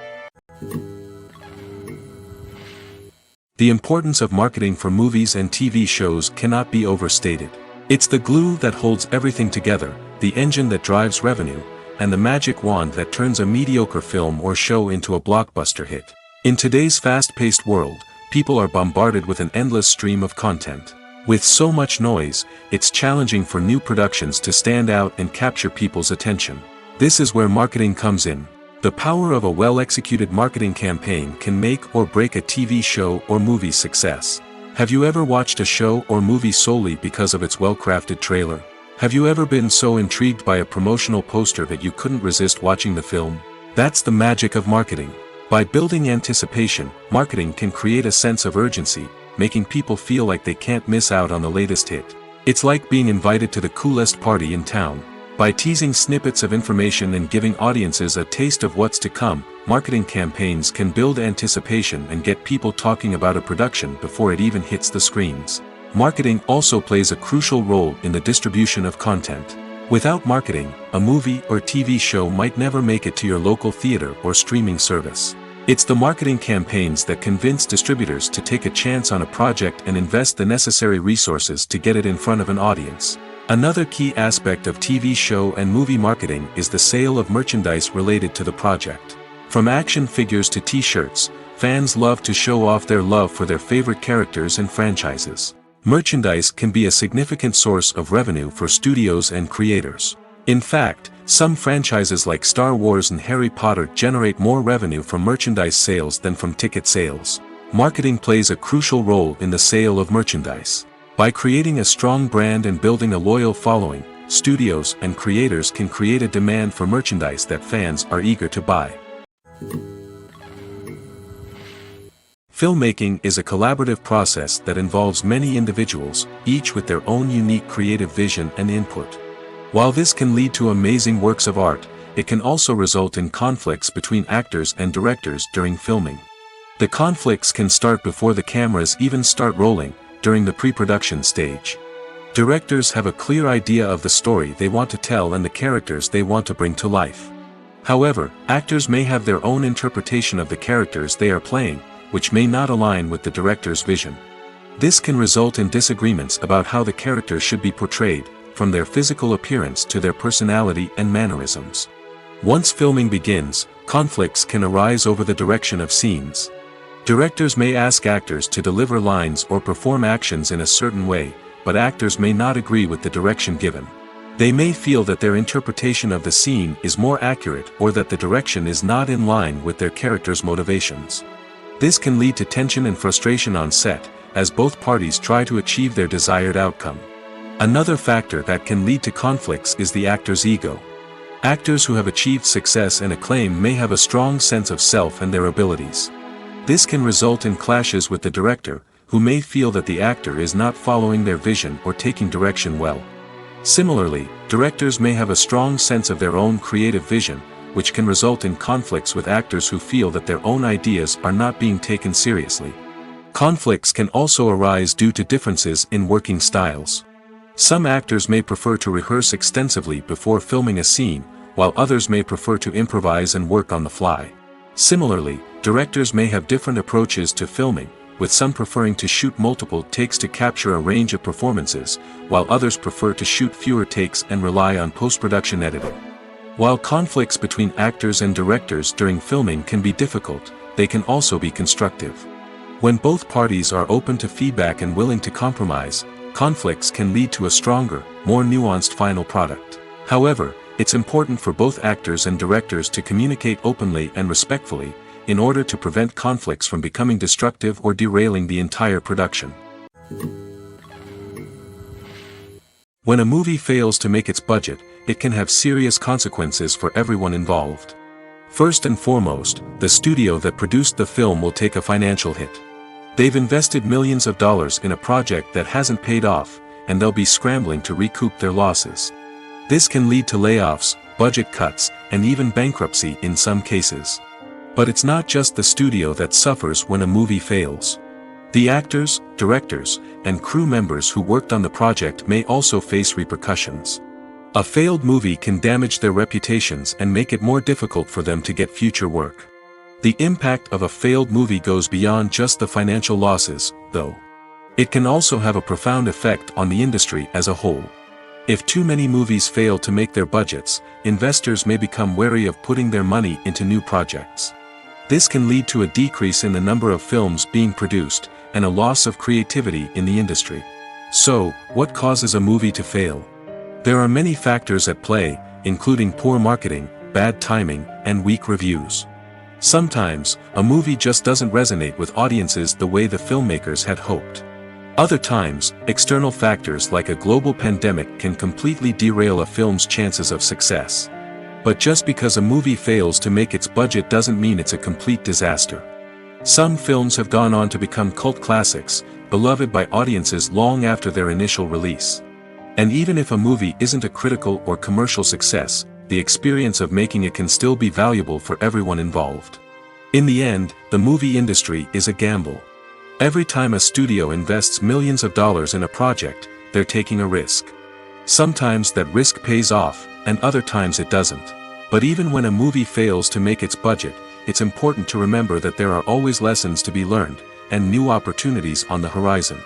The importance of marketing for movies and TV shows cannot be overstated. It's the glue that holds everything together, the engine that drives revenue, and the magic wand that turns a mediocre film or show into a blockbuster hit. In today's fast-paced world, people are bombarded with an endless stream of content. With so much noise, it's challenging for new productions to stand out and capture people's attention. This is where marketing comes in. The power of a well-executed marketing campaign can make or break a TV show or movie's success. Have you ever watched a show or movie solely because of its well-crafted trailer? Have you ever been so intrigued by a promotional poster that you couldn't resist watching the film? That's the magic of marketing. By building anticipation, marketing can create a sense of urgency, making people feel like they can't miss out on the latest hit. It's like being invited to the coolest party in town. By teasing snippets of information and giving audiences a taste of what's to come, marketing campaigns can build anticipation and get people talking about a production before it even hits the screens. Marketing also plays a crucial role in the distribution of content. Without marketing, a movie or TV show might never make it to your local theater or streaming service. It's the marketing campaigns that convince distributors to take a chance on a project and invest the necessary resources to get it in front of an audience. Another key aspect of TV show and movie marketing is the sale of merchandise related to the project. From action figures to t-shirts, fans love to show off their love for their favorite characters and franchises. Merchandise can be a significant source of revenue for studios and creators. In fact, some franchises like Star Wars and Harry Potter generate more revenue from merchandise sales than from ticket sales. Marketing plays a crucial role in the sale of merchandise. By creating a strong brand and building a loyal following, studios and creators can create a demand for merchandise that fans are eager to buy. Filmmaking is a collaborative process that involves many individuals, each with their own unique creative vision and input. While this can lead to amazing works of art, it can also result in conflicts between actors and directors during filming. The conflicts can start before the cameras even start rolling, during the pre-production stage. Directors have a clear idea of the story they want to tell and the characters they want to bring to life. However, actors may have their own interpretation of the characters they are playing, which may not align with the director's vision. This can result in disagreements about how the characters should be portrayed, from their physical appearance to their personality and mannerisms. Once filming begins, conflicts can arise over the direction of scenes. Directors may ask actors to deliver lines or perform actions in a certain way, but actors may not agree with the direction given. They may feel that their interpretation of the scene is more accurate or that the direction is not in line with their character's motivations. This can lead to tension and frustration on set, as both parties try to achieve their desired outcome. Another factor that can lead to conflicts is the actor's ego. Actors who have achieved success and acclaim may have a strong sense of self and their abilities. This can result in clashes with the director, who may feel that the actor is not following their vision or taking direction well. Similarly, directors may have a strong sense of their own creative vision, which can result in conflicts with actors who feel that their own ideas are not being taken seriously. Conflicts can also arise due to differences in working styles. Some actors may prefer to rehearse extensively before filming a scene, while others may prefer to improvise and work on the fly. Similarly, directors may have different approaches to filming, with some preferring to shoot multiple takes to capture a range of performances, while others prefer to shoot fewer takes and rely on post-production editing. While conflicts between actors and directors during filming can be difficult, they can also be constructive. When both parties are open to feedback and willing to compromise, conflicts can lead to a stronger, more nuanced final product. However, it's important for both actors and directors to communicate openly and respectfully, in order to prevent conflicts from becoming destructive or derailing the entire production. When a movie fails to make its budget, it can have serious consequences for everyone involved. First and foremost, the studio that produced the film will take a financial hit. They've invested millions of dollars in a project that hasn't paid off, and they'll be scrambling to recoup their losses. This can lead to layoffs, budget cuts, and even bankruptcy in some cases. But it's not just the studio that suffers when a movie fails. The actors, directors, and crew members who worked on the project may also face repercussions. A failed movie can damage their reputations and make it more difficult for them to get future work. The impact of a failed movie goes beyond just the financial losses, though. It can also have a profound effect on the industry as a whole. If too many movies fail to make their budgets, investors may become wary of putting their money into new projects. This can lead to a decrease in the number of films being produced, and a loss of creativity in the industry. So, what causes a movie to fail? There are many factors at play, including poor marketing, bad timing, and weak reviews. Sometimes, a movie just doesn't resonate with audiences the way the filmmakers had hoped. Other times, external factors like a global pandemic can completely derail a film's chances of success. But just because a movie fails to make its budget doesn't mean it's a complete disaster. Some films have gone on to become cult classics, beloved by audiences long after their initial release. And even if a movie isn't a critical or commercial success, the experience of making it can still be valuable for everyone involved. In the end, the movie industry is a gamble. Every time a studio invests millions of dollars in a project, they're taking a risk. Sometimes that risk pays off, and other times it doesn't. But even when a movie fails to make its budget, it's important to remember that there are always lessons to be learned, and new opportunities on the horizon.